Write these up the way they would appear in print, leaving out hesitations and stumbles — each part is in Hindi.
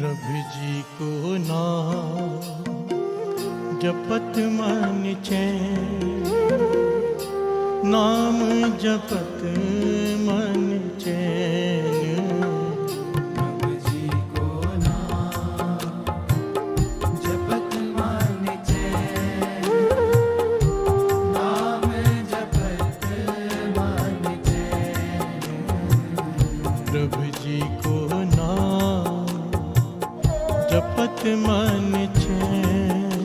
प्रभु जी को नाम जपत मन चैन, नाम जपत मन चैन। प्रभु जी को नाम जपत मन चैन, नाम जपत मन चैन। प्रभु जी को नाम जपत मन चैन,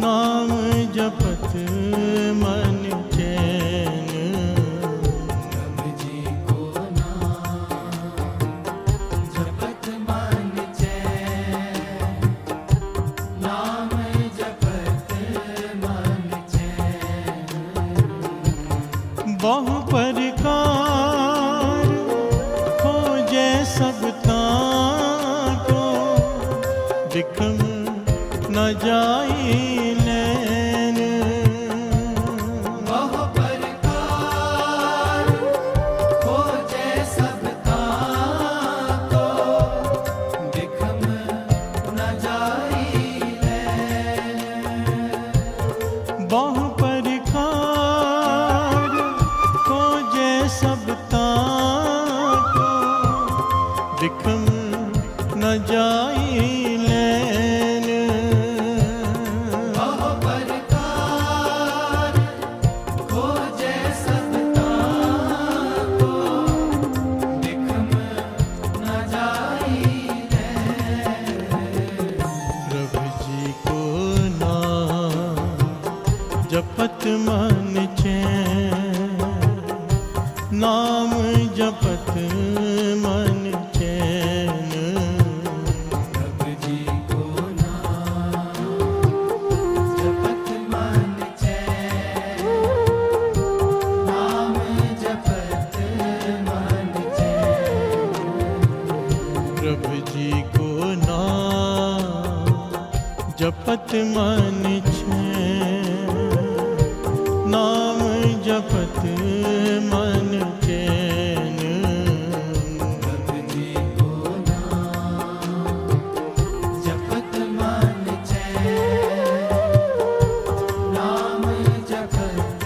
नाम जपत मन चैन। प्रभु जी को नाम जपत मन चैन, नाम जपत मन चैन। बहु प्रकार खोजे सब ताको, दिखम न जाई नैन। बहु प्रकार खोजे सब ताको, दिखम न जाई नैन। बहु प्रकार खोजे सब ताको, दिखम न जाई नैन। बहु प्रकार खोजे सब ताको, दिखम न जाई नैन। प्रभु जी को नाम जपत मन चैन, नाम जपत मन चैन। प्रभु जी को नाम जपत मन चैन, नाम जपत मन चैन। प्रभु जी को नाम जपत मन चैन, नाम जपत मन चैन। प्रभु जी को नाम जपत मन चैन, नाम जपत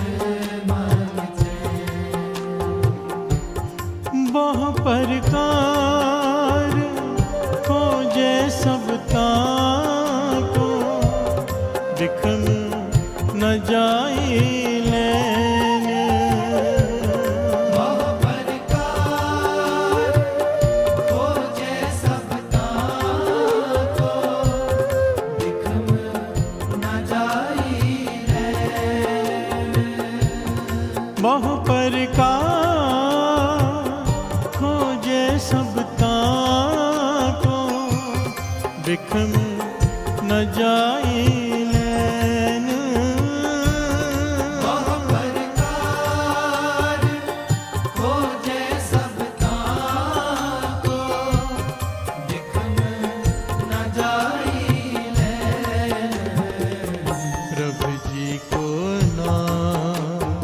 मन चैन। बहु प्रकार खोजे सब ताको, दिखम न जाई नैन। बहु प्रकार खोजे सब ताको, दिखम न जाई नैन। बहु प्रकार खोजे सब ताको, दिखम न जाई नैन। बहु प्रकार खोजे सब ताको, दिखम न जाई नैन। प्रभु जी को नाम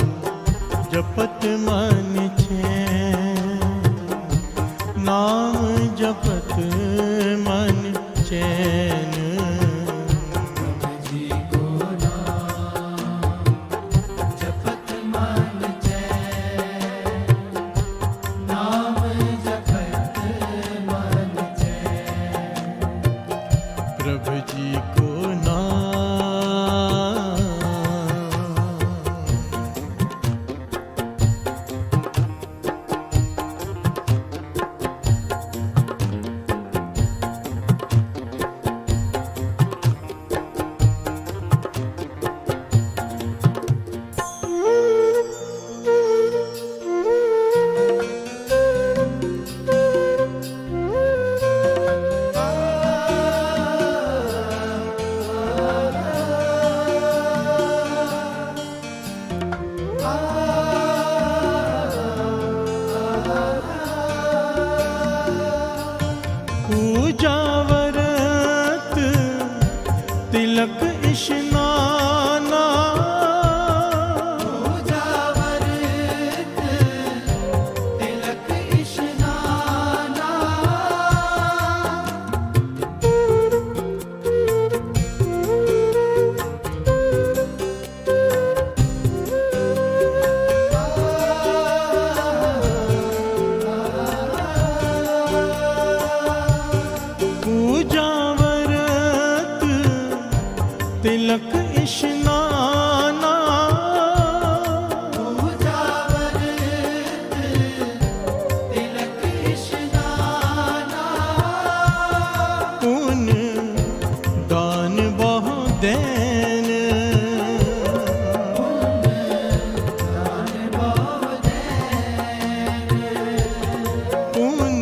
जपत मन चैन, नाम जपत मन चैन। प्रभु जी को नाम जपत मन चैन, नाम जपत मन चैन। प्रभु जी को नाम पूजा व्रत तिलक स्नाना, पूजा व्रत तिलक तिलक स्नाना पूजा व्रत तिलक स्नाना पुन दान बहु देन दान बहु देन पुन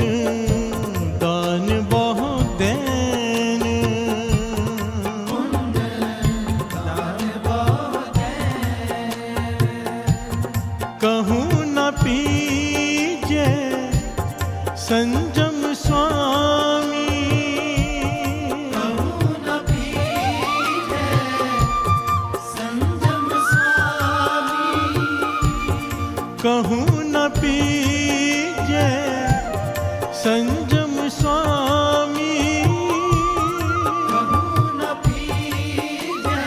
दान बहु देन दान बहु देन कहूँ न पीजे संजम स्वामी कहूँ न पीजे संजम स्वामी कहूँ न पीजे संजम स्वामी कहूँ न पीजे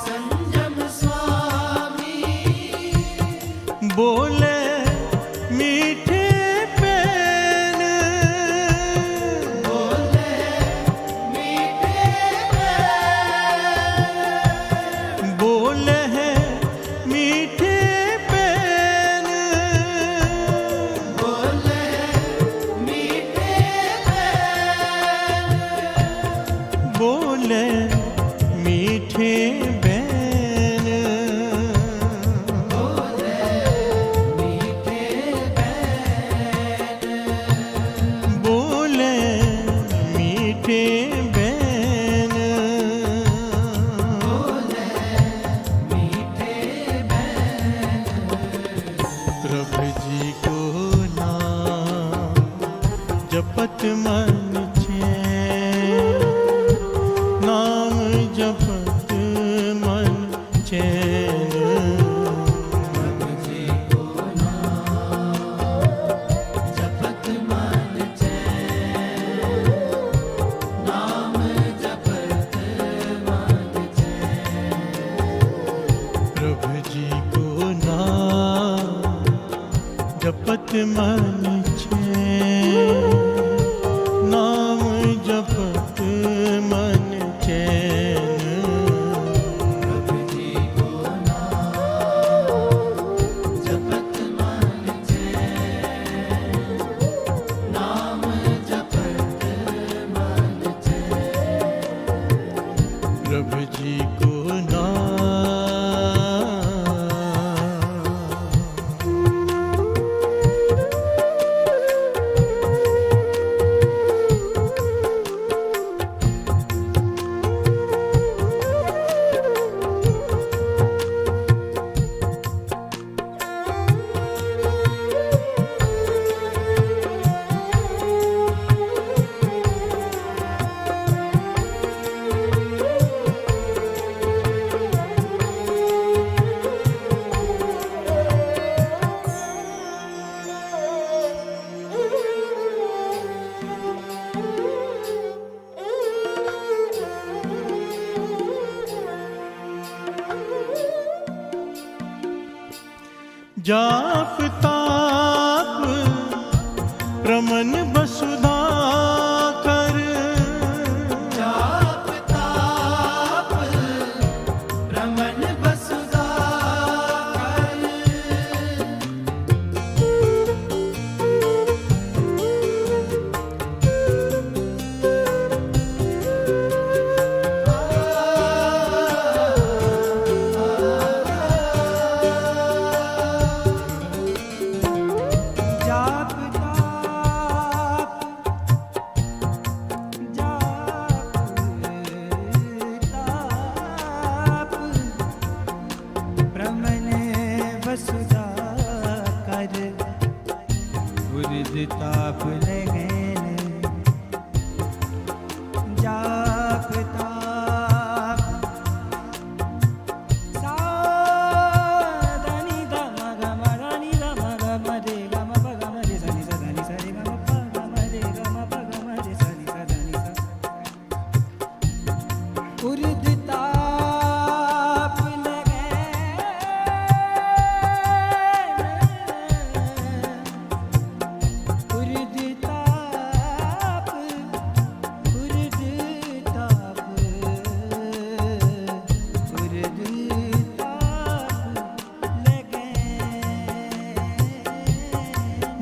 संजम स्वामी बोले मीठे पैन बोले मीठे पैर बोले हैं मीठे पैन बोले मीठे पैर बोले मीठे बैन बोले मीठे पैर बोले मीठे बैन बोले मीठे पैर प्रभु जी को नाम जपत मन छे नाम जपत मन चैन जी को जपत मन चैन नाम जपत मन चैन प्रभु जी को नाम जपत मन छे नाम जपत मन चैन प्रभु जी को जपत मन चैन नाम जपत मन चैन प्रभु जी को नाम जाप ताप प्रमन वसुधा कर जाप ताप रमन वसुधा कर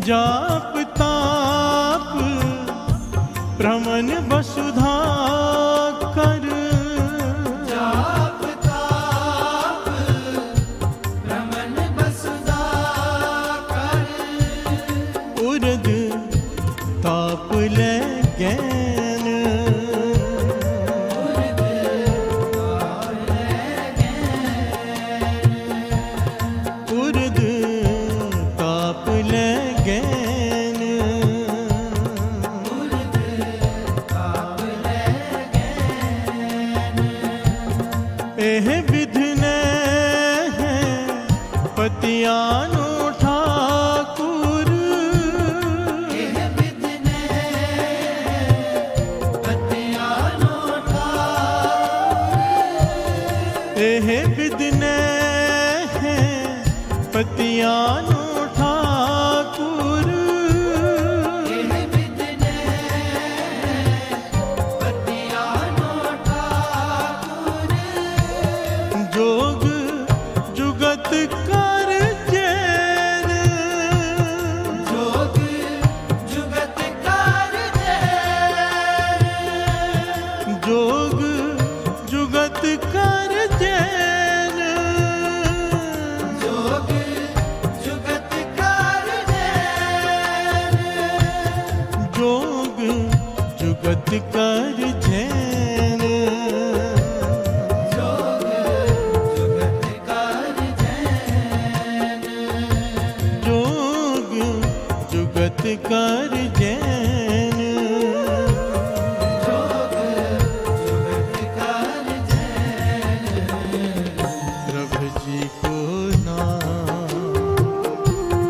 जाप ताप भ्रमण वसुधा कर, जाप ताप भ्रमण वसुधा कर, उर्द ताप ले ज्ञान, उर्द ताप ले ज्ञान, उर्द ताप ले ज्ञान, उर्द ताप ले ज्ञान, एह विधने है पतियानो ठाकुर, एह विधने पतियानो ठाकुर, एह विधने है पतियानो ठाकुर, एह विधने पतियानो ठाकुर, जोग जुगत कर जैन, जोग जुगत कार जैन, जोग जुगत कर जैन, जोग जुगत कार जैन, जोग जुगत कर जैन, जोग जुगत कार जैन, जोग जुगत कर जैन, जोग जुगत कार जैन, प्रभु जी को नाम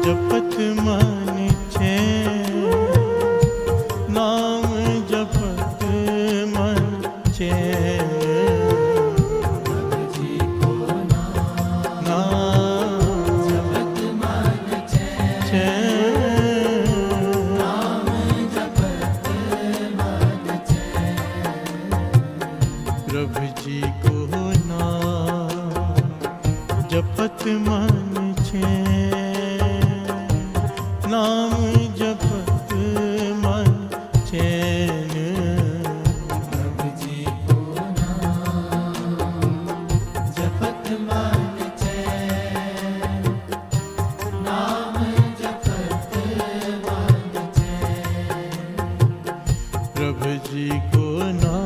जपत मन चैन, नाम जपत मन चैन, जी को नाम जपत मन चैन, चैन, नाम जपत मन चैन, प्रभु जी को नाम जपत मन चैन, नाम जपत मन चैन, प्रभु जी को नाम जपत मन चैन, नाम जपत मन चैन, प्रभु जी को नाम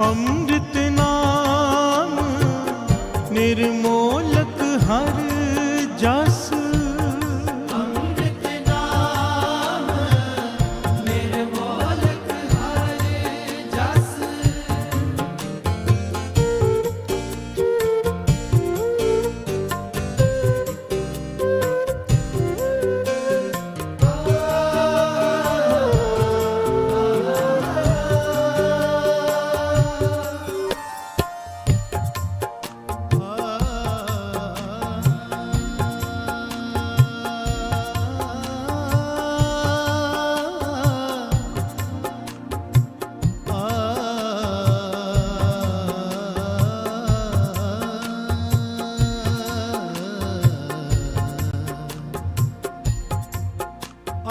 अमृत नाम निर्मोलक हर जस, अमृत नाम निर्मोलक हर जस,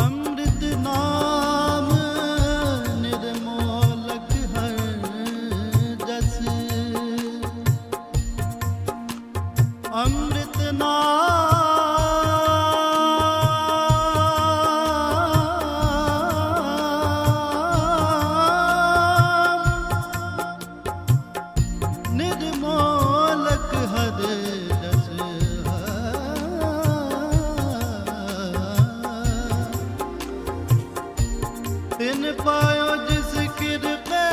अमृत नाम निर्मोलक हर जस, अमृत नाम निर्मोलक हर जस, तिन पायो जिस कृपा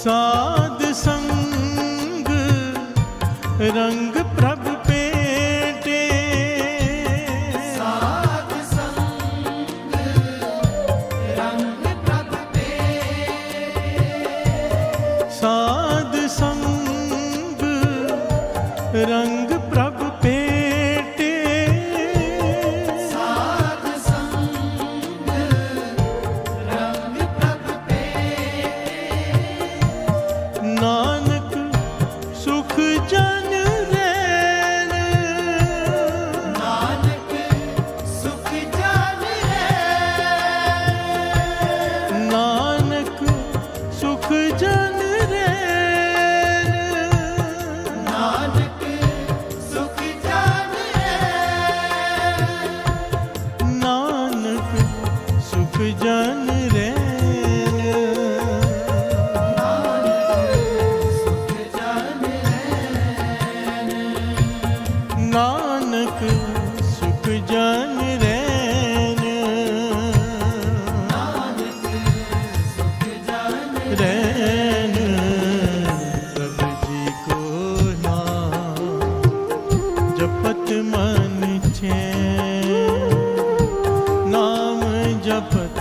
साध संग रंग प्रभ पेटे, साध संग रंग प्रभ पेटे, साध संग रंग प्रभ पेटे, साध संग रंग प्रभ पेटे, नानक सुख जन रैन, नानक सुख जान है, नानक सुख जन रैन, नानक सुख जान है, नानक सुख जन रैन, नानक सुख जान है, नानक सुख जन नानक सुख जान है, रैन। प्रभु जी को नाम जपत मन चैन, नाम जपत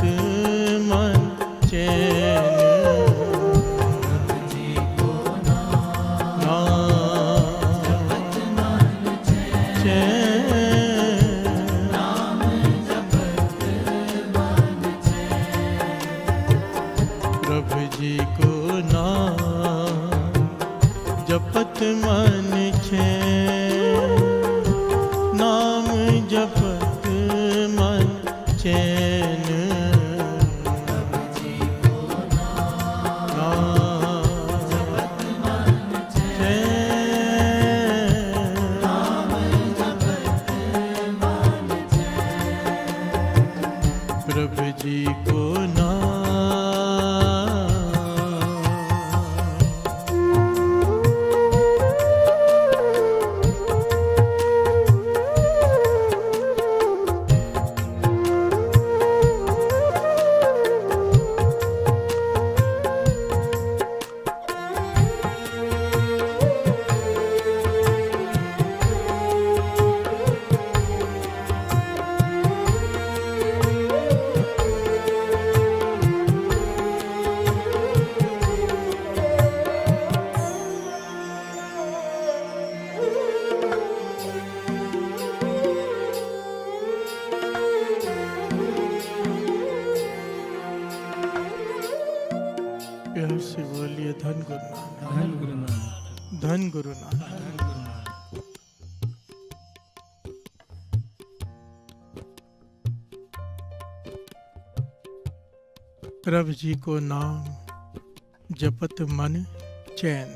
मन चैन, प्रभु जी को नाम जपत मन चैन, नाम जपत मन चैन, प्रभु जी को नाम। प्यार से बोलिए धन गुरु नानक, धन गुरु नानक, धन गुरु नानक। धन गुरु नानक। प्रभु जी को नाम जपत मन चैन।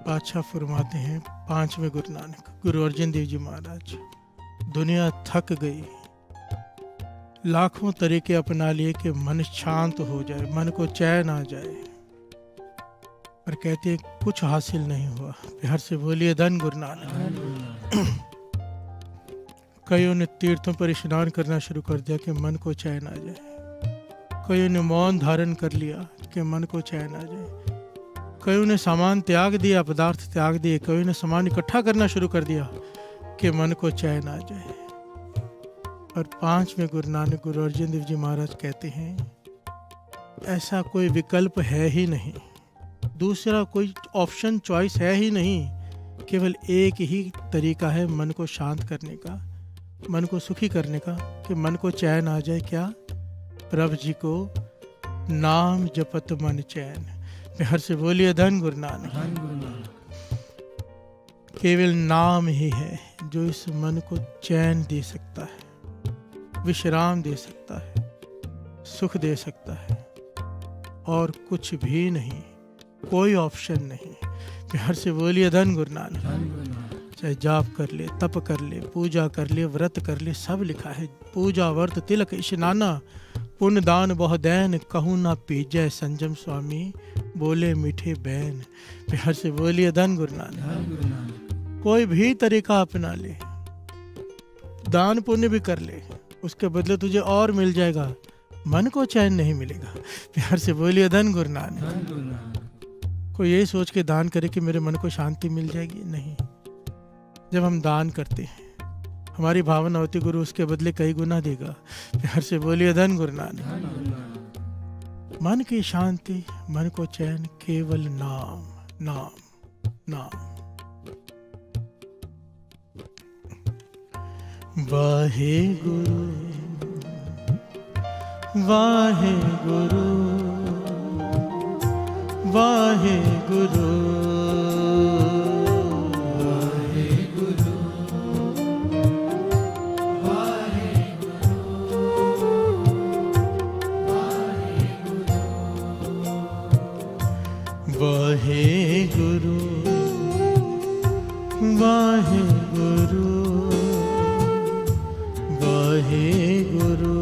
पातशाह फरमाते हैं पांचवें गुरु नानक गुरु अर्जन देव जी महाराज, दुनिया थक गई, लाखों तरीके अपना लिए कि मन शांत हो जाए, मन को चैन आ जाए, पर कहते हैं कुछ हासिल नहीं हुआ। प्यार से बोलिए धन गुरु नानक। धन गुरु नानक। कईयों ने तीर्थों पर स्नान करना शुरू कर दिया कि मन को चैन आ जाए, कईयों ने मौन धारण कर लिया कि मन को चैन आ जाए, कईयों ने सामान त्याग दिया, पदार्थ त्याग दिए, कईयों ने सामान इकट्ठा करना शुरू कर दिया कि मन को चैन आ जाए। और पांचवें गुरु नानक गुरु अर्जन देव जी महाराज कहते हैं ऐसा कोई विकल्प है ही नहीं, दूसरा कोई ऑप्शन चॉइस है ही नहीं, केवल एक ही तरीका है मन को शांत करने का, मन को सुखी करने का, कि मन को चैन आ जाए। क्या? प्रभु जी को नाम जपत मन चैन। प्यार से बोलिए धन गुरु नानक। धन गुरु नानक। केवल नाम ही है जो इस मन को चैन दे सकता है, विश्राम दे सकता है, सुख दे सकता है, और कुछ भी नहीं, कोई ऑप्शन नहीं। प्यार से बोलिए धन गुरु नानक। धन गुरु नानक। चाहे जाप कर ले, तप कर ले, पूजा कर ले, व्रत कर ले, सब लिखा है। पूजा व्रत तिलक इशनाना, पुण्य दान बहु दैन, कहूँ ना पीजय संजम स्वामी, बोले मीठे बैन। प्यार से बोलिए धन गुरु नानक। धन गुरु नानक। कोई भी तरीका अपना ले, दान पुण्य भी कर ले, उसके बदले तुझे और मिल जाएगा, मन को चैन नहीं मिलेगा। प्यार से बोलिए धन गुरु नानक। धन गुरु नानक। कोई यही सोच के दान करे कि मेरे मन को शांति मिल जाएगी, नहीं। जब हम दान करते हैं हमारी भावना होती गुरु उसके बदले कई गुना देगा। प्यार से बोलिए धन गुरु नानक। धन गुरु नानक। मन की शांति, मन को चैन केवल नाम नाम नाम। वाहे गुरु वाहे गुरु वाहे गुरु वाहे गुरु वाहे वाहे गुरु वाहे गुरु वाहे गुरु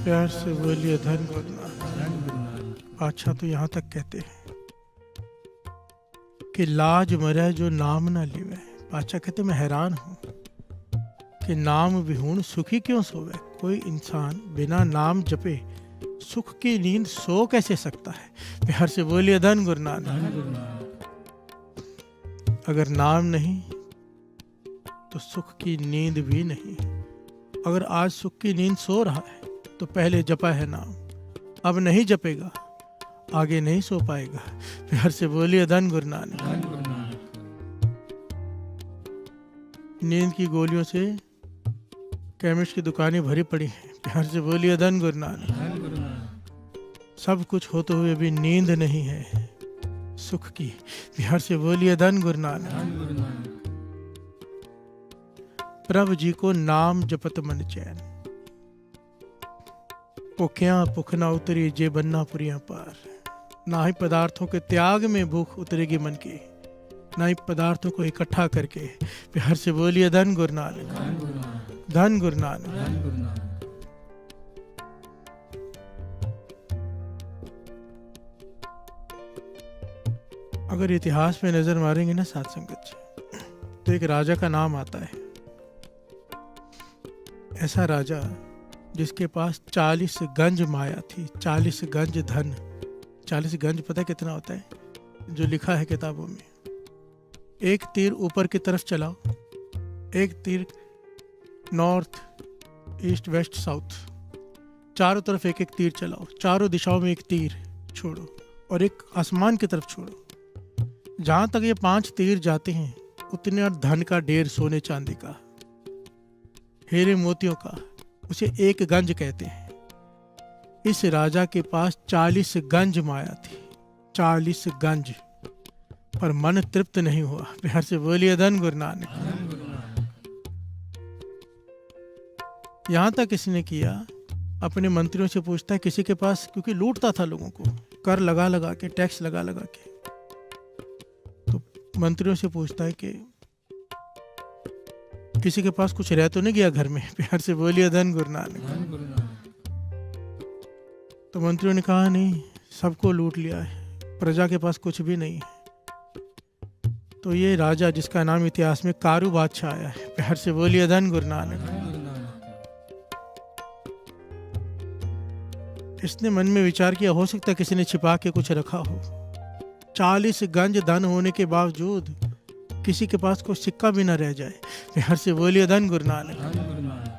प्यार से बोलिए धन गुरु नानक। धन गुरु नानक। अच्छा तो यहाँ तक कहते हैं कि लाज मरे जो नाम ना लिवे। पाचा कहते मैं हैरान हूँ कि नाम विहूण सुखी क्यों सोवे। कोई इंसान बिना नाम जपे सुख की नींद सो कैसे सकता है। प्यार से बोलिए धन गुरु नानक। धन गुरु नानक। अगर नाम नहीं तो सुख की नींद भी नहीं। अगर आज सुख की नींद सो रहा है तो पहले जपा है नाम, अब नहीं जपेगा आगे नहीं सो पाएगा। प्यार से बोलिए धन गुरु नानक। धन गुरु नानक। नींद की गोलियों से केमिस्ट की दुकानें भरी पड़ी हैं। प्यार से बोलिए धन गुरु नानक। धन गुरु नानक। सब कुछ होते हुए भी नींद नहीं है सुख की। प्यार से बोलिए धन गुरु नानक। धन गुरु नानक। प्रभु जी को नाम जपत मन चैन। भुखिया भुख ना उतरी जे बनना पुरिया पार। ना ही पदार्थों के त्याग में भूख उतरेगी मन की, ना ही पदार्थों को इकट्ठा करके। प्यार से बोलिए धन गुरु नानक। धन गुरु नानक। धन गुरु नानक। धन गुरु नानक। अगर इतिहास में नजर मारेंगे ना साथ संगत जी, तो एक राजा का नाम आता है। ऐसा राजा जिसके पास 40 गंज माया थी, 40 गंज धन। 40 गंज पता है कितना होता है जो लिखा है किताबों में। एक तीर ऊपर की तरफ चलाओ, एक तीर नॉर्थ ईस्ट वेस्ट साउथ, चारों तरफ एक एक तीर चलाओ, चारों दिशाओं में एक तीर छोड़ो और एक आसमान की तरफ छोड़ो। जहां तक ये 5 तीर जाते हैं उतने धन का ढेर, सोने चांदी का, हीरे मोतियों का, उसे एक गंज कहते हैं। इस राजा के पास 40 गंज माया थी, 40 गंज, पर मन तृप्त नहीं हुआ। प्यार से बोलिए धन गुरु नानक। धन गुरु नानक। यहां तक इसने किया अपने मंत्रियों से पूछता है, किसी के पास, क्योंकि लूटता था लोगों को, कर लगा लगा के, टैक्स लगा लगा के, तो मंत्रियों से पूछता है कि किसी के पास कुछ रह तो नहीं गया घर में। प्यार से बोलिए धन गुरु नानक। धन गुरु नानक। तो मंत्रियों ने कहा नहीं, सबको लूट लिया है, प्रजा के पास कुछ भी नहीं है। तो ये राजा जिसका नाम इतिहास में कारू बादशाह आया है। प्यार से बोलिए धन गुरु नानक। धन गुरु नानक। इसने मन में विचार किया, हो सकता है किसी ने छिपा के कुछ रखा हो। 40 गंज धन होने के बावजूद किसी के पास कोई सिक्का भी न रह जाए। प्यार से बोलिए धन गुरु नानक। धन गुरु नानक।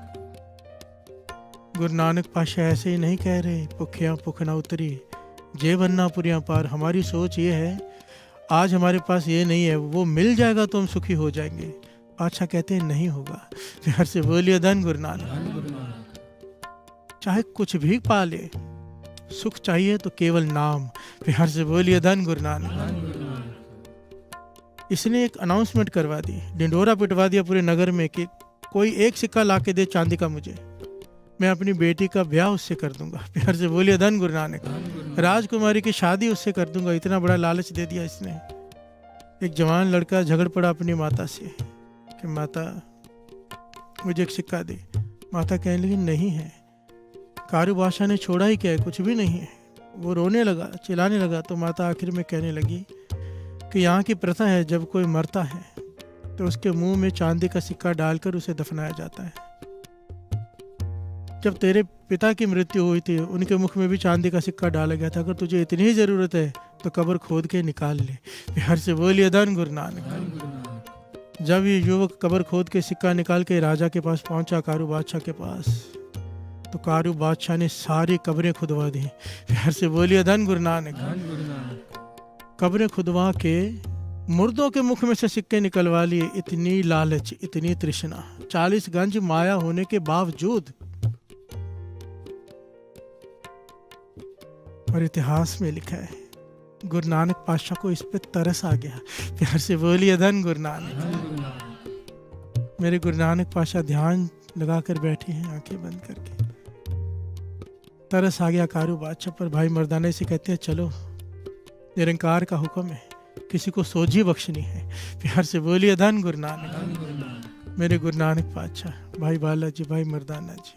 गुरु नानक पाशा ऐसे ही नहीं कह रहे, भुखिया भुख ना उतरी जे बनना पुरिया पार। हमारी सोच ये है, आज हमारे पास ये नहीं है, वो मिल जाएगा तो हम सुखी हो जाएंगे। अच्छा कहते हैं नहीं होगा। प्यार से बोलिए धन गुरु नानक। धन गुरु नानक। चाहे कुछ भी पा ले, सुख चाहिए तो केवल नाम। प्यार से बोलिए धन गुरु नानक। धन गुरु नानक। इसने एक अनाउंसमेंट करवा दी, ढिंडोरा पिटवा दिया पूरे नगर में कि कोई एक सिक्का ला के दे चांदी का मुझे, मैं अपनी बेटी का ब्याह उससे कर दूंगा। प्यार से बोलिए धन गुरु नानक। धन गुरु नानक। राजकुमारी की शादी उससे कर दूंगा। इतना बड़ा लालच दे दिया इसने। एक जवान लड़का झगड़ पड़ा अपनी माता से कि माता मुझे एक सिक्का दे। माता कहने लगी नहीं है। कारू बादशाह ने छोड़ा ही क्या है, कुछ भी नहीं है। वो रोने लगा, चिल्लाने लगा। तो माता आखिर में कहने लगी कि यहाँ की प्रथा है, जब कोई मरता है तो उसके मुंह में चांदी का सिक्का डालकर उसे दफनाया जाता है। जब तेरे पिता की मृत्यु हुई थी, उनके मुख में भी चांदी का सिक्का डाला गया था। अगर तुझे इतनी ही ज़रूरत है तो कब्र खोद के निकाल ले। बिहार से बोलिए धन गुरु नानक। धन गुरु नानक। जब ये युवक कब्र खोद के सिक्का निकाल के राजा के पास पहुंचा, कारू बादशाह के पास, तो कारू बादशाह ने सारी कब्रें खुदवा दी। बिहार से बोलिए धन गुरु नानक। धन गुरु नानक। कब्रें खुदवा के मुर्दों के मुख में से सिक्के निकलवा लिए। इतनी लालच, इतनी तृष्णा, 40 गंज माया होने के बावजूद। और इतिहास में लिखा है गुरु नानक पातशाह को इस पे तरस आ गया। प्यार से बोलिए धन गुरु नानक। धन गुरु नानक। मेरे गुरु नानक पातशाह ध्यान लगा कर बैठे हैं, आंखें बंद करके। तरस आ गया कारू बादशाह पर। भाई मर्दाना से कहते हैं चलो, निरंकार का हुक्म है, किसी को सोझी बख्शनी है। प्यार से बोलिए धन गुरु नानक। धन गुरु नानक। मेरे गुरु नानक पातशाह, भाई बालाजी, भाई मर्दाना जी,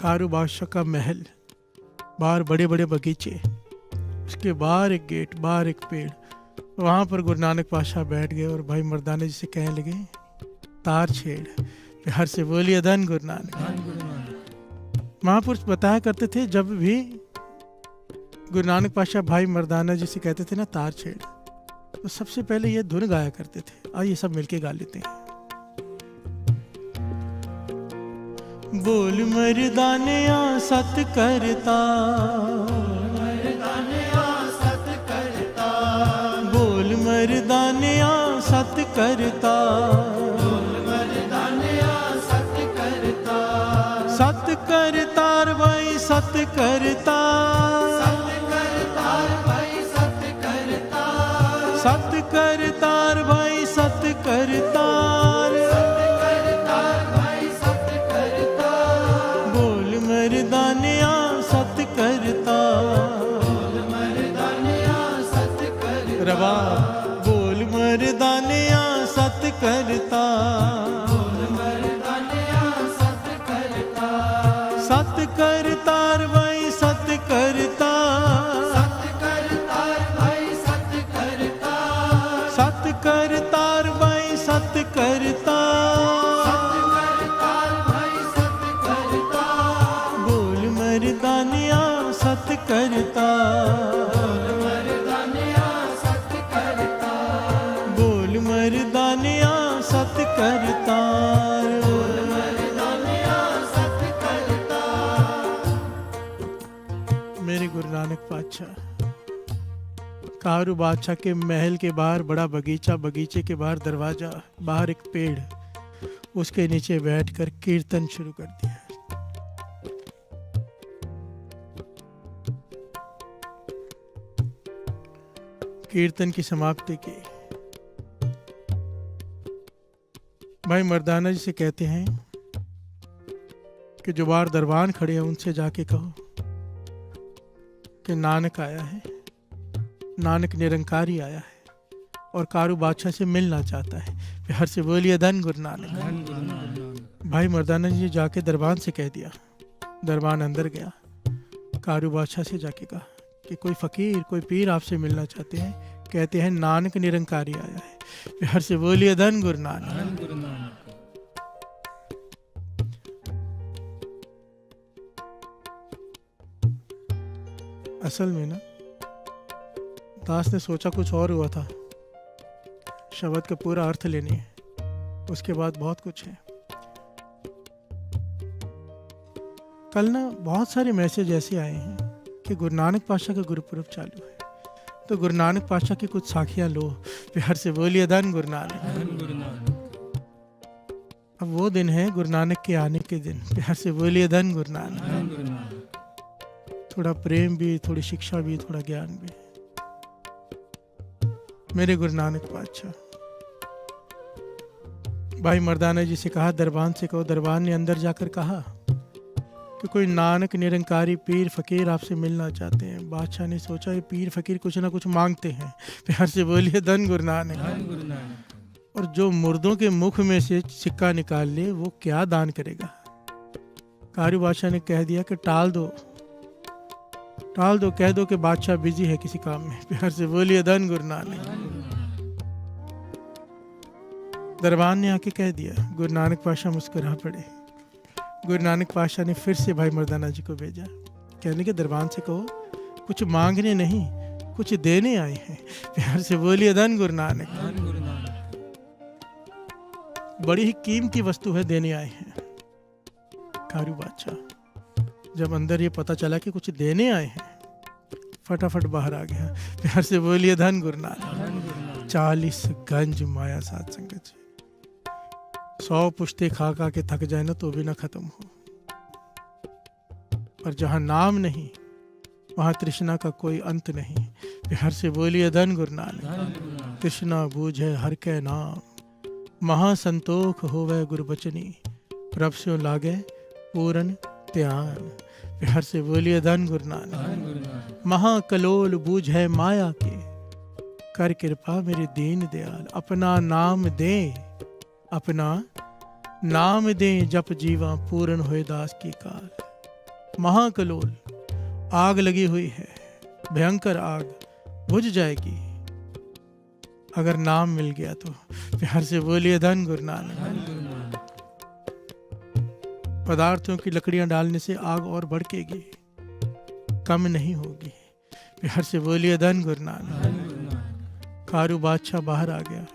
कारू बादशाह का महल, बाहर बड़े बड़े बगीचे, उसके बाहर एक गेट, बाहर एक पेड़। वहाँ पर गुरु नानक पातशाह बैठ गए और भाई मर्दाना जी से कहने लगे तार छेड़। प्यार से बोलिए धन गुरु नानक। धन गुरु नानक। महापुरुष बताया करते थे, जब भी गुरु नानक पातशाह भाई मर्दाना जी से कहते थे ना तार छेड़, तो सबसे पहले ये धुन गाया करते थे। आइए सब मिलके गा लेते हैं। बोल मर्दानिया सत करता, मर्दानिया सत करता, बोल मर्दानिया सत करता, मर्दानिया सत करता, सत करतार भाई सत करता, सत करतार भाई सत करता, सत करतार भाई सत करतार, करतार भाई सत करता, बोल मर्दानिया सत करता, मर्दानिया सत करता, रवा बोल मर्दानिया सत करता, मर्दानिया सत करता, सत करतार भाई सत करता, सत करतार भाई सत करता, सत करतार भाई सत करता, करतार भाई सत करता, बोल मर्दानिया सत करता, मर्दानिया सत करता, बोल मर्दानिया सत करता, मर्दानिया सत करता। मेरे गुरु नानक पातशाह, कारू बादशाह के महल के बाहर बड़ा बगीचा, बगीचे के बाहर दरवाजा, बाहर एक पेड़, उसके नीचे बैठकर कीर्तन शुरू कर दिया। कीर्तन की समाप्ति की। भाई मर्दाना जी से कहते हैं कि जो बाहर दरबान खड़े हैं उनसे जाके कहो कि नानक आया है, नानक निरंकारी आया है और कारू बादशाह से मिलना चाहता है। प्यार से बोलिए धन गुरु नानक। धन गुरु नानक। भाई मर्दाना जी जाके दरबान से कह दिया। दरबान अंदर गया, कारू बादशाह से जाके कहा कि कोई फकीर, कोई पीर आपसे मिलना चाहते हैं। कहते हैं नानक निरंकारी आया है। प्यार से बोलिए धन गुरु नानक। धन गुरु नानक। असल में ना दास ने सोचा कुछ और हुआ था। शब्द का पूरा अर्थ लेनी है, उसके बाद बहुत कुछ है। कल ना बहुत सारे मैसेज ऐसे आए हैं कि गुरु नानक पातशाह का गुरुपुरब चालू है, तो गुरु नानक पातशाह की कुछ साखियां लो। प्यार से बोलिए धन गुरु नानक। धन गुरु नानक। अब वो दिन है गुरु नानक के आने के दिन। प्यार से बोलिए धन गुरु नानक। धन गुरु नानक। थोड़ा प्रेम भी, थोड़ी शिक्षा भी, थोड़ा ज्ञान भी। मेरे गुरु नानक पातशाह, भाई मर्दाना जी से कहा दरबान से कहो। दरबान ने अंदर जाकर कहा कि कोई नानक निरंकारी पीर फकीर आपसे मिलना चाहते हैं। बादशाह ने सोचा ये पीर फकीर कुछ ना कुछ मांगते हैं। प्यार से बोलिए धन गुरु नानक। धन गुरु नानक। और जो मुर्दों के मुख में से सिक्का निकाल ले वो क्या दान करेगा? कारू बादशाह ने कह दिया कि टाल दो, कह दो कि बादशाह बिजी है किसी काम में। प्यार से बोलिए धन गुरु नानक। दरबान ने आके कह दिया। गुरु नानक पाशाह मुस्कुरा पड़े। गुरु नानक पाशाह ने फिर से भाई मर्दाना जी को भेजा, कहने के दरबान से कहो कुछ मांगने नहीं, कुछ देने आए हैं। प्यार से बोलिए धन गुरु नानक। धन गुरु नानक। बड़ी ही कीमती वस्तु है, देने आए हैं। कारू बादशाह जब अंदर ये पता चला कि कुछ देने आए हैं, फटाफट बाहर आ गया। प्यार से बोलिए धन गुरु नानक। धन गुरु नानक। 40 गंज माया साथ संगत जी। 100 पुश्ते खा खा के थक जाए ना तो भी ना खत्म हो, पर जहां नाम नहीं वहां तृष्णा का कोई अंत नहीं। प्यार से बोलिए धन गुरु नानक। धन गुरु नानक। तृष्णा बूझे हर के नाम, महासंतोख होवे गुरु बचनी, प्रभ स्यों लागे पूरन ध्यान। प्यार से बोलिए धन गुरु नानक। धन गुरु नानक। महाकलोल बूझे माया के, कर कृपा मेरे दीन दयाल। अपना नाम दे, अपना नाम दे, जप जीवा पूर्ण होए दास की काल। महाकलोल आग लगी हुई है, भयंकर आग बुझ जाएगी अगर नाम मिल गया तो। प्यार से बोलिए धन गुरु नानक। धन गुरु नानक। पदार्थों की लकड़ियां डालने से आग और भड़केगी, कम नहीं होगी। प्यार से बोलिए धन गुरु नानक। धन गुरु नानक। कारू बादशाह बाहर आ गया,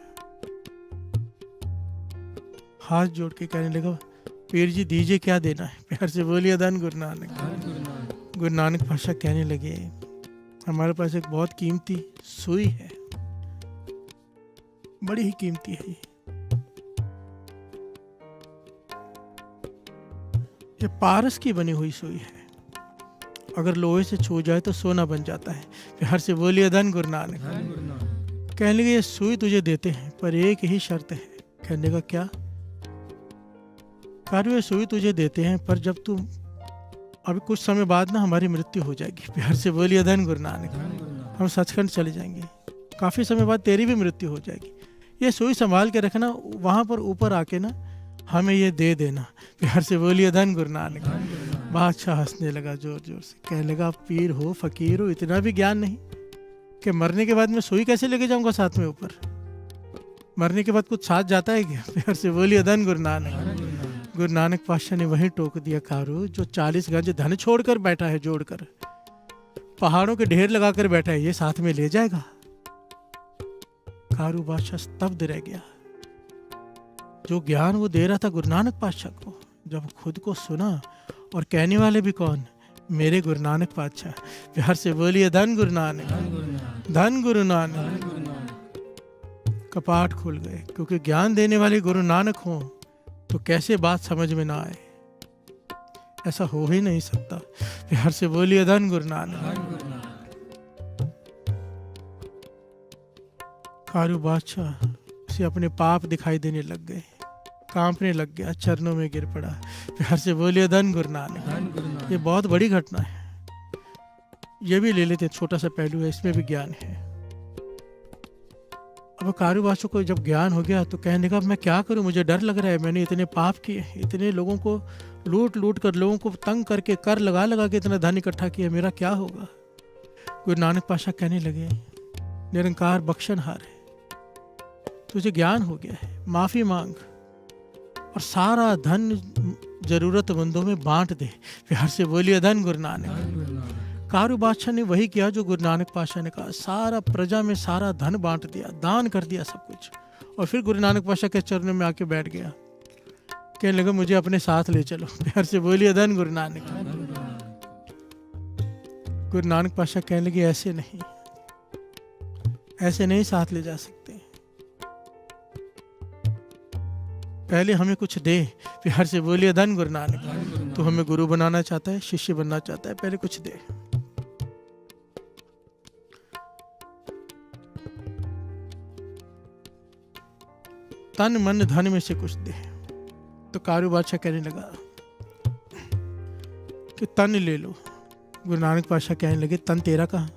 हाथ जोड़ के कहने लगा, पीर जी दीजिए क्या देना है। प्यार से बोलिए धन गुरु नानक। धन गुरु नानक। गुरु नानक पाशाह कहने लगे, हमारे पास एक बहुत कीमती सुई है, बड़ी ही कीमती है ये पारस की बनी हुई सुई है, अगर लोहे से छू जाए तो सोना बन जाता है। प्यार से बोलिए धन गुरु नानक। धन गुरु नानक। कहने लगे, ये सुई तुझे देते हैं पर एक ही शर्त है। कहने का क्या? कार्य ये सुई तुझे देते हैं पर जब तू अभी कुछ समय बाद ना हमारी मृत्यु हो जाएगी। प्यार से बोलिए धन गुरु नानक। धन गुरु नानक। हम सचखंड चले जाएंगे, काफी समय बाद तेरी भी मृत्यु हो जाएगी। ये सुई संभाल के रखना, वहां पर ऊपर आके ना हमें ये दे देना। प्यार से बोलिए धन गुरु नानक। धन गुरु नानक। बादशाह हंसने लगा जोर जोर से, कहने लगा, पीर हो फकीर हो, इतना भी ज्ञान नहीं कि मरने के बाद मैं सुई कैसे लेके जाऊंगा साथ में ऊपर? मरने के बाद कुछ साथ जाता है क्या? प्यार से बोलिए धन गुरु नानक। धन गुरु नानक। गुरु नानक पातशाह ने वहीं टोक दिया, कारू जो 40 गंज धन छोड़कर बैठा है, जोड़कर पहाड़ों के ढेर लगाकर बैठा है, ये साथ में ले जाएगा? कारू बादशाह स्तब्ध रह गया। जो ज्ञान वो दे रहा था गुरु नानक पातशाह को, जब खुद को सुना, और कहने वाले भी कौन? मेरे गुरु नानक पातशाह। प्यार से बोलिए धन गुरु नानक। धन गुरु नानक। धन गुरु नानक। धन गुरु नानक। कपाट खुल गए, क्योंकि ज्ञान देने वाले गुरु नानक हों तो कैसे बात समझ में ना आए? ऐसा हो ही नहीं सकता। प्यार से बोलिए धन गुरु नानक। धन गुरु नानक। कारू बादशाह से अपने पाप दिखाई देने लग गए, कांपने लग गया, चरणों में गिर पड़ा। प्यार से बोलिए धन गुरु नानक। धन गुरु नानक। ये बहुत बड़ी घटना है, ये भी ले लेते, छोटा सा पहलू है, इसमें भी ज्ञान है। अब कारू बादशाह को जब ज्ञान हो गया तो कहने लगा, मैं क्या करूं, मुझे डर लग रहा है, मैंने इतने पाप किए, इतने लोगों को लूट लूट कर, लोगों को तंग करके, कर लगा लगा के इतना धन इकट्ठा किया, मेरा क्या होगा? गुरु नानक पातशाह कहने लगे, निरंकार बख्शनहार है, तुझे ज्ञान हो गया है, माफी मांग और सारा धन जरूरतमंदों में बांट दे। प्यार से बोलिए धन गुरु नानक। धन गुरु नानक। कारू बादशाह ने वही किया जो गुरु नानक पातशाह ने कहा, सारा प्रजा में सारा धन बांट दिया, दान कर दिया सब कुछ, और फिर गुरु नानक पातशाह के चरणों में आके बैठ गया, कहने लगा, मुझे अपने साथ ले चलो। प्यार से बोलिए धन गुरु नानक। धन गुरु नानक। गुरु नानक पातशाह कहने लगे, ऐसे नहीं, ऐसे नहीं साथ ले जा सकते, पहले हमें कुछ दे। प्यार से बोलिए धन गुरु नानक। धन गुरु नानक। तू हमें गुरु बनाना चाहता है, शिष्य बनना चाहता है, पहले कुछ दे। तन मन धन में से कुछ दे। तो कारू बादशाह कहने लगा कि तन ले लो। गुरु नानक पातशाह कहने लगे, तन तेरा कहाँ?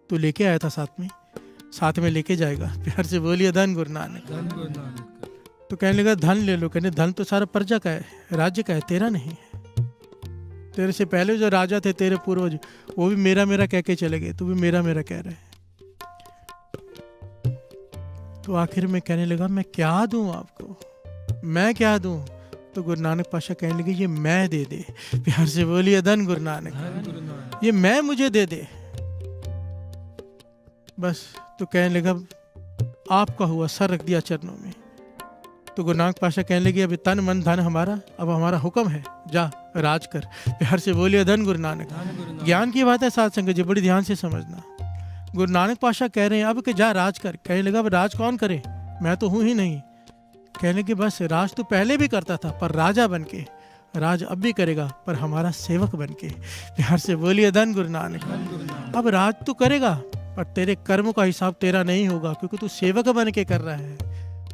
तू लेके आया था साथ में लेके जाएगा। प्यार से बोलिए धन गुरु नानक। धन गुरु नानक। तो कहने लगा, धन ले लो। कहने, धन तो सारा प्रजा का है, राज्य का है, तेरा नहीं है। तेरे से पहले जो राजा थे तेरे पूर्वज, वो भी मेरा मेरा कह के चले गए, तू भी मेरा मेरा कह रहे है। तो आखिर में कहने लगा मैं क्या दूं आपको, मैं क्या दूं? तो गुरु नानक पाशा कहने लगे ये मैं दे दे। प्यार से बोलिए धन गुरु नानक, धन गुरु नानक। ये मैं मुझे दे दे बस। तो कहने लगा आपका हुआ, सर रख दिया चरणों में। तो गुरु नानक पाशा कहने लगे अभी तन मन धन हमारा, अब हमारा हुक्म है, जा राज कर। प्यार से बोलिए धन गुरु नानक। धन गुरु नानक। ज्ञान की बात है साथ संगत जी, बड़ी ध्यान से समझना। गुरु नानक पाशा कह रहे हैं अब कि जा राज कर। कहने लगा अब राज कौन करे, मैं तो हूं ही नहीं। कहने के बस राज तो पहले भी करता था पर राजा बन के, राज अब भी करेगा पर हमारा सेवक बन के। प्यार से बोलिए धन गुरु नानक। धन गुरु नानक। अब राज तो करेगा पर तेरे कर्म का हिसाब तेरा नहीं होगा, क्योंकि तू सेवक बन के कर रहा है,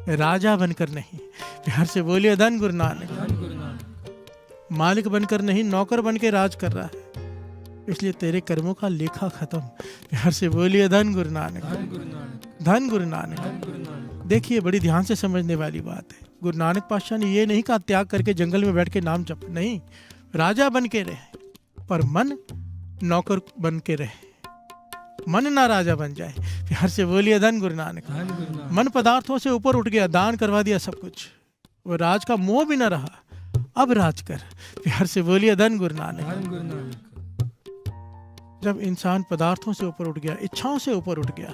राजा बनकर नहीं। प्यार से बोलिए धन गुरु नानक। धन गुरु नानक। मालिक बनकर नहीं, नौकर बन के राज कर रहा है, इसलिए तेरे कर्मों का लेखा खत्म। प्यार से बोलिए धन गुरु नानक। धन गुरु नानक। धन गुरु नानक। धन गुरु नानक। देखिए बड़ी ध्यान से समझने वाली बात है। गुरु नानक पातशाह ने ये नहीं कहा त्याग करके जंगल में बैठ के नाम जप, नहीं, राजा बन के रहे पर मन नौकर बन के रहे, मन ना राजा बन जाए। प्यार से बोलिए धन गुरु नानक। धन गुरु नानक। मन पदार्थों से ऊपर उठ गया, दान करवा दिया सब कुछ, वो राज का मोह भी ना रहा, अब राज कर। प्यार से बोलिए धन गुरु नानक। धन गुरु नानक। जब इंसान पदार्थों से ऊपर उठ गया, इच्छाओं से ऊपर उठ गया,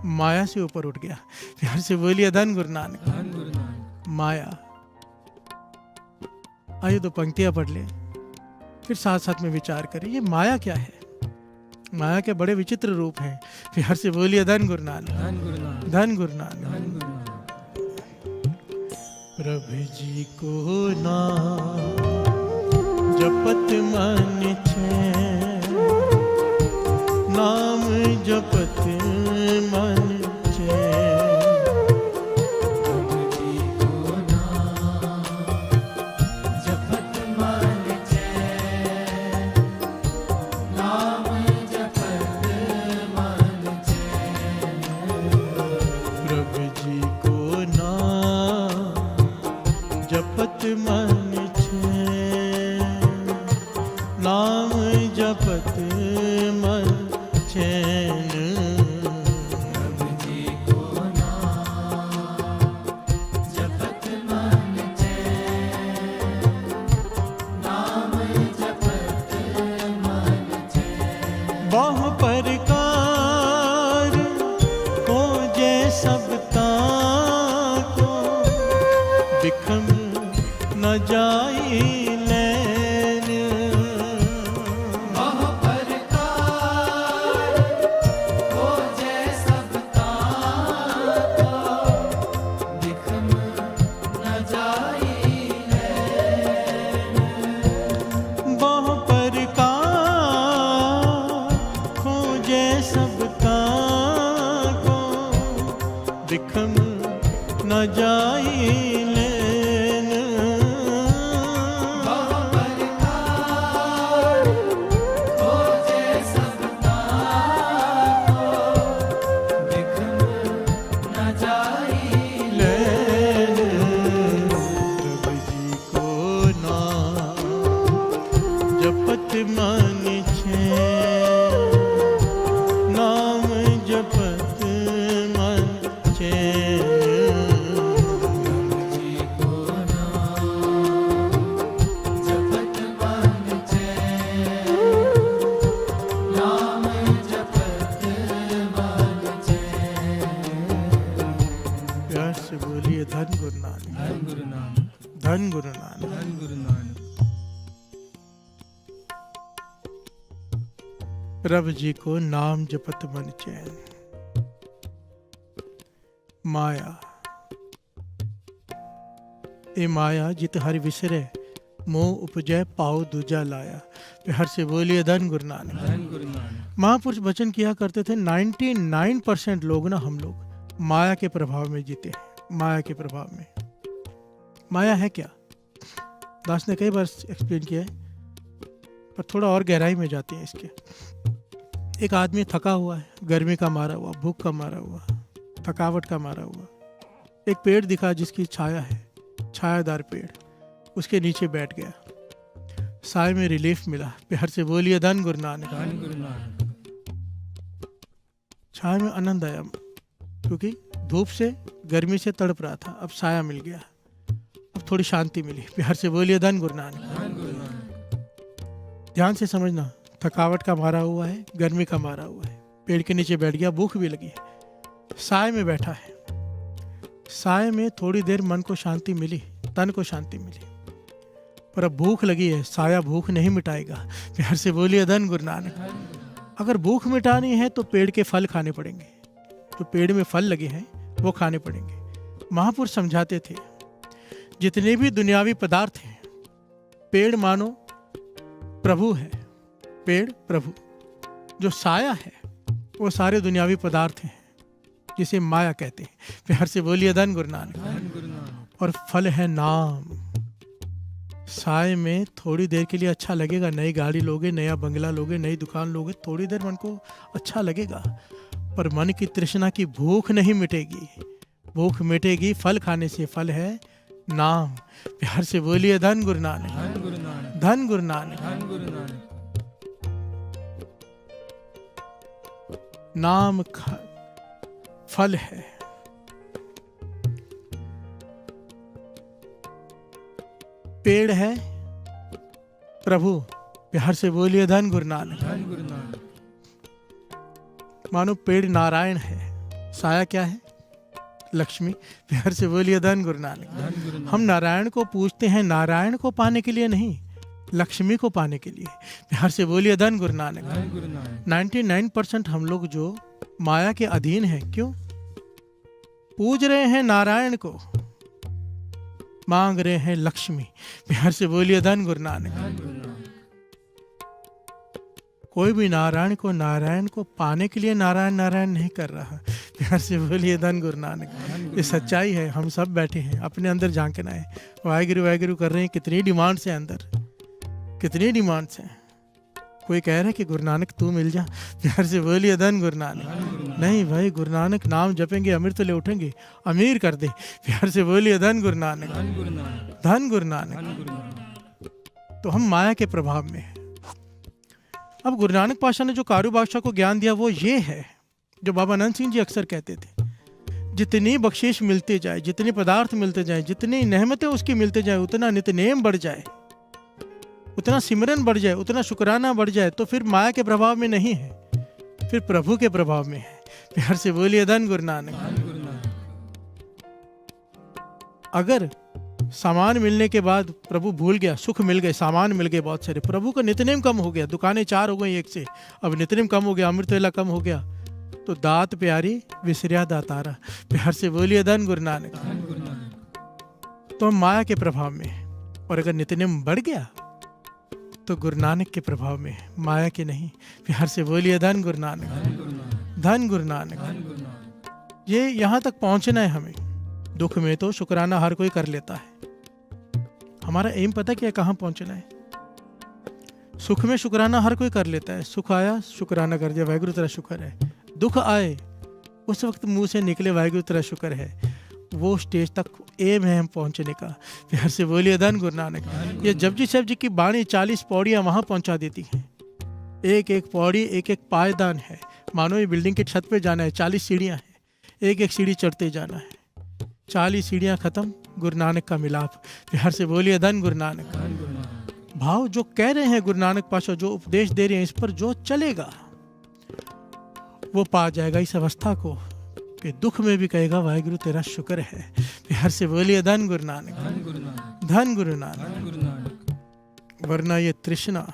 माया से ऊपर उठ गया, प्यार से बोलिए धन गुरु नानक। धन गुरु नानक। माया, आइए तो पंक्तियां पढ़ ले, फिर साथ साथ में विचार करें ये माया क्या है। माया के बड़े विचित्र रूप हैं। प्यार से बोलिए धन गुरु नानक। धन गुरु नानक। धन गुरु नानक। धन गुरु नानक। प्रभु जी को नाम जपत मन चैन, नाम जपत मन चैन। प्रभु जी को नाम जपत मन चैन, नाम जपत मन चैन। प्रभु जी को नाम जपत मन चैन, नाम जपत मन चैन। प्रभु जी को नाम जपत मन चैन, नाम जपत मन चैन। बहु प्रकार को जय सबता को, बिखम न जाई लैन। बहु प्रकार हो जय सबका को, बिखम न जाई लैन। बहु प्रकार खोजे सबका को, बिखम न जाई लेन। बहु प्रकार हो जय सबका को, बिखम न जाई लेन। प्रभु जी को नाम जपत मन चैन, नाम जपत मन चैन। जी को नाम जपत मन चैन, नाम जपत मन चैन। प्यार से बोलिए धन गुरु नानक। धन गुरु नानक। धन गुरु नानक। धन गुरु नानक। प्रभु जी को नाम जपत मन चैन। माया, ए माया जित हरि विसरे, मोह उपजय पाओ दूजा लाया। प्यार से बोलिए धन गुरु नानक। धन गुरु नानक। महापुरुष वचन किया करते थे 99% लोग ना, हम लोग माया के प्रभाव में जीते हैं। माया के प्रभाव में। माया है क्या? दास ने कई बार एक्सप्लेन किया है, पर थोड़ा और गहराई में जाते हैं इसके। एक आदमी थका हुआ है, गर्मी का मारा हुआ, भूख का मारा हुआ, थकावट का मारा हुआ। एक पेड़ दिखा जिसकी छाया है, छायादार पेड़, उसके नीचे बैठ गया। साय में रिलीफ मिला। प्यार से बोलिए धन गुरु नानक। धन गुरु नानक। छाया में आनंद आया, क्योंकि धूप से गर्मी से तड़प रहा था, अब साया मिल गया, अब थोड़ी शांति मिली। प्यार से बोलिए धन गुरु नानक। धन गुरु नानक। ध्यान से समझना, थकावट का मारा हुआ है, गर्मी का मारा हुआ है, पेड़ के नीचे बैठ गया, भूख भी लगी है, साय में बैठा है। साय में थोड़ी देर मन को शांति मिली, तन को शांति मिली, पर अब भूख लगी है। साया भूख नहीं मिटाएगा। प्यार से बोलिए धन गुरु नानक। अगर भूख मिटानी है तो पेड़ के फल खाने पड़ेंगे, जो पेड़ में फल लगे हैं वो खाने पड़ेंगे। महापुरुष समझाते थे, जितने भी दुनियावी पदार्थ हैं, पेड़ मानो प्रभु है, पेड़ प्रभु, जो साया है वो सारे दुनियावी पदार्थ हैं, जिसे माया कहते हैं। प्यार से बोलिए धन गुरु नानक। धन गुरु नानक। और फल है नाम। साय में थोड़ी देर के लिए अच्छा लगेगा, नई गाड़ी लोगे, नया बंगला लोगे, नई दुकान लोगे, थोड़ी देर मन को अच्छा लगेगा, पर मन की तृष्णा की भूख नहीं मिटेगी। भूख मिटेगी फल खाने से, फल है नाम। प्यार से बोलिए धन गुरु नानक। धन गुरु नानक। धन गुरु नानक। धन गुरु नानक। नाम फल है। पेड़ है प्रभु। प्यार से बोलिए धन गुरु नानक। धन गुरु नानक। मानो पेड़ नारायण है, साया क्या है? लक्ष्मी। प्यार से बोलिए धन गुरु नानक। धन गुरु नानक। हम नारायण को पूजते हैं, नारायण को पाने के लिए नहीं, लक्ष्मी को पाने के लिए। प्यार से बोलिए धन गुरु नानक। धन गुरु नानक। 99% हम लोग जो माया के अधीन हैं, क्यों पूज रहे हैं नारायण को, मांग रहे हैं लक्ष्मी। प्यार से बोलिए धन गुरु नानक। धन गुरु नानक। कोई भी नारायण को पाने के लिए नारायण नारायण नहीं कर रहा। प्यार से बोलिए धन गुरु नानक। ये सच्चाई है। हम सब बैठे हैं, अपने अंदर झांकना है। वाहिगुरु वाहिगुरु कर रहे हैं, कितनी डिमांड्स हैं अंदर, कितनी डिमांड्स हैं। कोई कह रहा है कि गुरु नानक तू मिल जा। प्यार से बोलिए धन गुरु नानक। नहीं भाई, गुरु नानक नाम जपेंगे अमृत ले उठेंगे, अमीर कर दे। प्यार से बोलिए धन गुरु नानक। धन गुरु नानक। धन गुरु नानक। धन गुरु नानक। तो हम माया के प्रभाव में हैं। अब गुरु नानक पातशाह ने जो कारू बादशाह को ज्ञान दिया वो ये है, जो बाबा अनंत सिंह जी अक्सर कहते थे, जितनी बख्शिश मिलते जाए, जितने पदार्थ मिलते जाए, जितनी नेमतें उसकी मिलते जाए, उतना नित्यनेम बढ़ जाए, उतना सिमरन बढ़ जाए, उतना शुक्राना बढ़ जाए, तो फिर माया के प्रभाव में नहीं है, फिर प्रभु के प्रभाव में है। प्यार से बोलिए धन गुरु नानक। धन गुरु नानक। अगर सामान मिलने के बाद प्रभु भूल गया, सुख मिल गए, सामान मिल गए बहुत सारे, प्रभु का नित्यनेम कम हो गया, दुकानें 4 हो गई एक से, अब नित्यनेम कम हो गया, अमृत वेला कम हो गया, तो दात प्यारी विसरिया दातारा। प्यार से बोलिए धन गुरु नानक। धन गुरु नानक। तो हम माया के प्रभाव में है। और अगर नित्यनेम बढ़ गया तो गुरु नानक के प्रभाव में है, माया के नहीं। प्यार से बोलिए धन गुरु नानक। धन गुरु नानक। धन गुरु नानक। धन गुरु नानक। ये यहाँ तक पहुँचना है हमें। दुख में तो शुक्राना हर कोई कर लेता है, हमारा एम पता क्या, कहाँ पहुँचना है। सुख में शुक्राना हर कोई कर लेता है, सुख आया शुक्राना कर दिया, वाहिगुरु तेरा शुक्र है। दुख आए उस वक्त मुंह से निकले वाहिगुरु तेरा शुक्र है। वो स्टेज तक एम है हम पहुंचने का। प्यार से बोलिए धन गुरु नानक। ये जपजी साहब जी की बाणी 40 पौड़ियाँ वहाँ पहुंचा देती हैं। एक एक पौड़ी एक एक पायदान है। मानो ये बिल्डिंग की छत पे जाना है, 40 सीढ़ियाँ हैं, एक एक सीढ़ी चढ़ते जाना है। 40 सीढ़ियाँ खत्म, गुरु नानक का मिलाप। प्यार से बोलिए धन गुरु नानक। धन गुरु नानक। भाव जो कह रहे हैं गुरु नानक पातशाह, जो उपदेश दे रहे हैं, इस पर जो चलेगा वो पा जाएगा इस अवस्था को कि दुख में भी कहेगा वाहिगुरु तेरा शुक्र है। प्यार से बोलिए धन गुरु नानक। धन गुरु नानक। धन गुरु नानक। धन गुरु नानक। वरना ये तृष्णा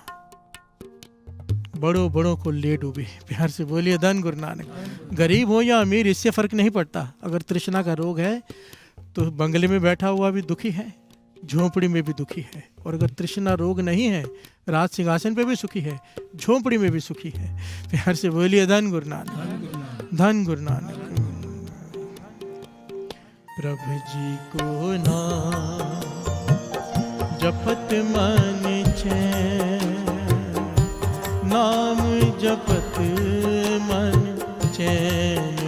बड़ों बड़ों को ले डूबे। प्यार से बोलिए धन गुरु नानक। गरीब हो या अमीर इससे फर्क नहीं पड़ता। अगर तृष्णा का रोग है तो बंगले में बैठा हुआ भी दुखी है, झोंपड़ी में भी दुखी है। और अगर तृष्णा रोग नहीं है, राज सिंहासन पे भी सुखी है, झोंपड़ी में भी सुखी है। प्यार से बोलिए धन गुरु नानक। धन गुरु नानक। धन गुरु नानक। प्रभु जी को नाम जपत मन चैन, नाम जपत मन चैन,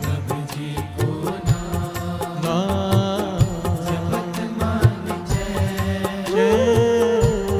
प्रभु जी को नाम नाम जपत मन चैन, चैन,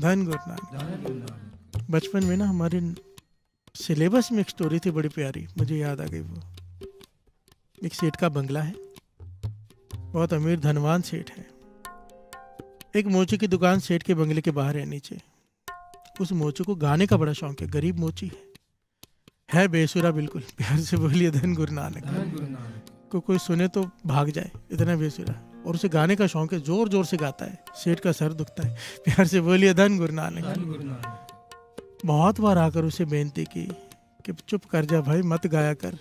धन गुरु नानक। धन गुरु नानक। बचपन में ना हमारे सिलेबस में एक स्टोरी थी बड़ी प्यारी, मुझे याद आ गई वो। एक सेठ का बंगला है, बहुत अमीर धनवान सेठ है। एक मोची की दुकान सेठ के बंगले के बाहर है नीचे। उस मोची को गाने का बड़ा शौक है, गरीब मोची है बेसुरा बिल्कुल। प्यार से बोलिए धन गुरु नानक। धन गुरु नानक। कोई सुने तो भाग जाए, इतना बेसुरा। और उसे गाने का शौक है, जोर जोर से गाता है। सेठ का सर दुखता है। प्यार से बोलिए धन गुरु नानक। धन गुरु नानक। बहुत बार आकर उसे बेनती की कि चुप कर जा भाई, मत गाया कर,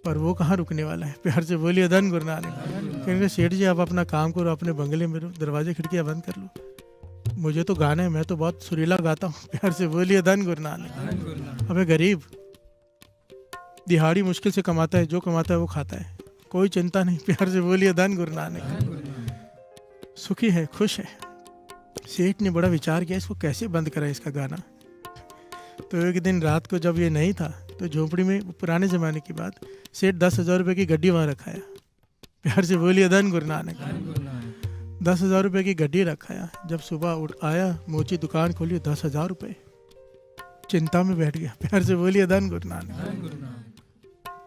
पर वो कहाँ रुकने वाला है। प्यार से बोलिए धन गुरु नानक। कहेंगे सेठ जी आप अपना काम करो, अपने बंगले में रहो, दरवाजे खिड़कियाँ बंद कर लो, मुझे तो गाना है, मैं तो बहुत सुरीला गाता हूँ। प्यार से बोलिए धन गुरु नानक। धन गुरु नानक। अबे गरीब, दिहाड़ी मुश्किल से कमाता है, जो कमाता है वो खाता है, कोई चिंता नहीं। प्यार से बोलिए धन गुरु नानक। धन गुरु नानक। सुखी है, खुश है। सेठ ने बड़ा विचार किया इसको कैसे बंद करा इसका गाना। तो एक दिन रात को जब ये नहीं था तो झोपड़ी में, पुराने ज़माने की बात, सेठ 10,000 रुपये की गड्डी वहाँ रखाया। प्यार से बोलिए धन गुरु नानक। धन गुरु नानक। 10,000 रुपये की गड्डी रखाया। जब सुबह उठ आया, मोची दुकान खोली, 10,000 रुपये। चिंता में बैठ गया। प्यार से बोलिए धन गुरु नानक। धन गुरु नानक।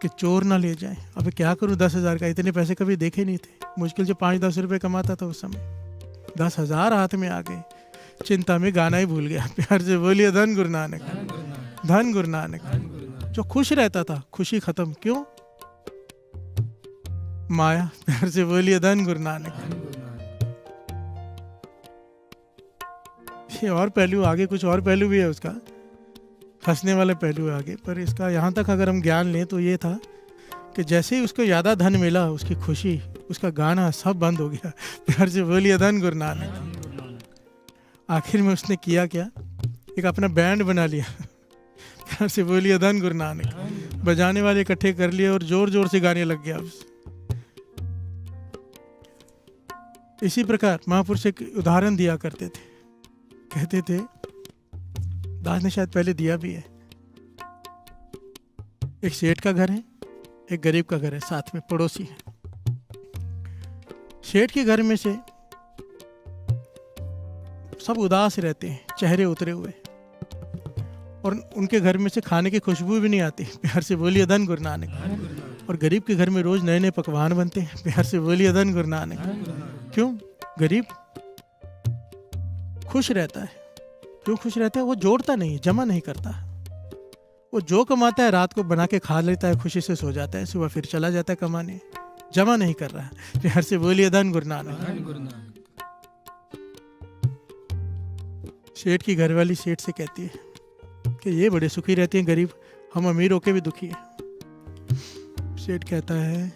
कि चोर ना ले जाए। अब क्या करूं 10,000 का, इतने पैसे कभी देखे नहीं थे। मुश्किल से 5-10 रुपये कमाता था उस समय। 10,000 हाथ में आ गए, चिंता में गाना ही भूल गया। प्यार से बोलिए धन गुरु नानक। धन गुरु नानक। धन गुरु नानक। धन गुरु नानक। जो खुश रहता था, खुशी खत्म। क्यों? माया। प्यार से बोलिए धन गुरु नानक। धन गुरु नानक। ये और पहलू आगे, कुछ और पहलू भी है उसका, हंसने वाले पहलू है आगे। पर इसका यहाँ तक अगर हम ज्ञान लें तो ये था कि जैसे ही उसको ज़्यादा धन मिला, उसकी खुशी, उसका गाना सब बंद हो गया। प्यार से बोलिए धन गुरु नानक। धन गुरु नानक। आखिर में उसने किया क्या, एक अपना बैंड बना लिया। प्यार से बोलिए धन गुरु नानक। बजाने वाले इकट्ठे कर लिए और जोर जोर से गाने लग गया। इसी प्रकार महापुरुष एक उदाहरण दिया करते थे, कहते थे, दास ने शायद पहले दिया भी है। एक सेठ का घर है, एक गरीब का घर है, साथ में पड़ोसी है। सेठ के घर में से सब उदास रहते हैं, चेहरे उतरे हुए, और उनके घर में से खाने की खुशबू भी नहीं आती। प्यार से बोलिए धन गुरु नानक। धन गुरु नानक। और गरीब के घर में रोज नए नए पकवान बनते हैं। प्यार से बोलिए धन गुरु नानक। धन गुरु नानक। क्यों? गरीब खुश रहता है। क्यों खुश रहता है? वो जोड़ता नहीं, जमा नहीं करता। वो जो कमाता है रात को बना के खा लेता है, खुशी से सो जाता है, सुबह फिर चला जाता है कमाने, जमा नहीं कर रहा है। प्यार से बोलिए धन गुरु नानक। धन गुरु नानक। सेठ की घरवाली सेठ से कहती है कि ये बड़े सुखी रहते हैं गरीब, हम अमीर होके भी दुखी हैं। सेठ कहता है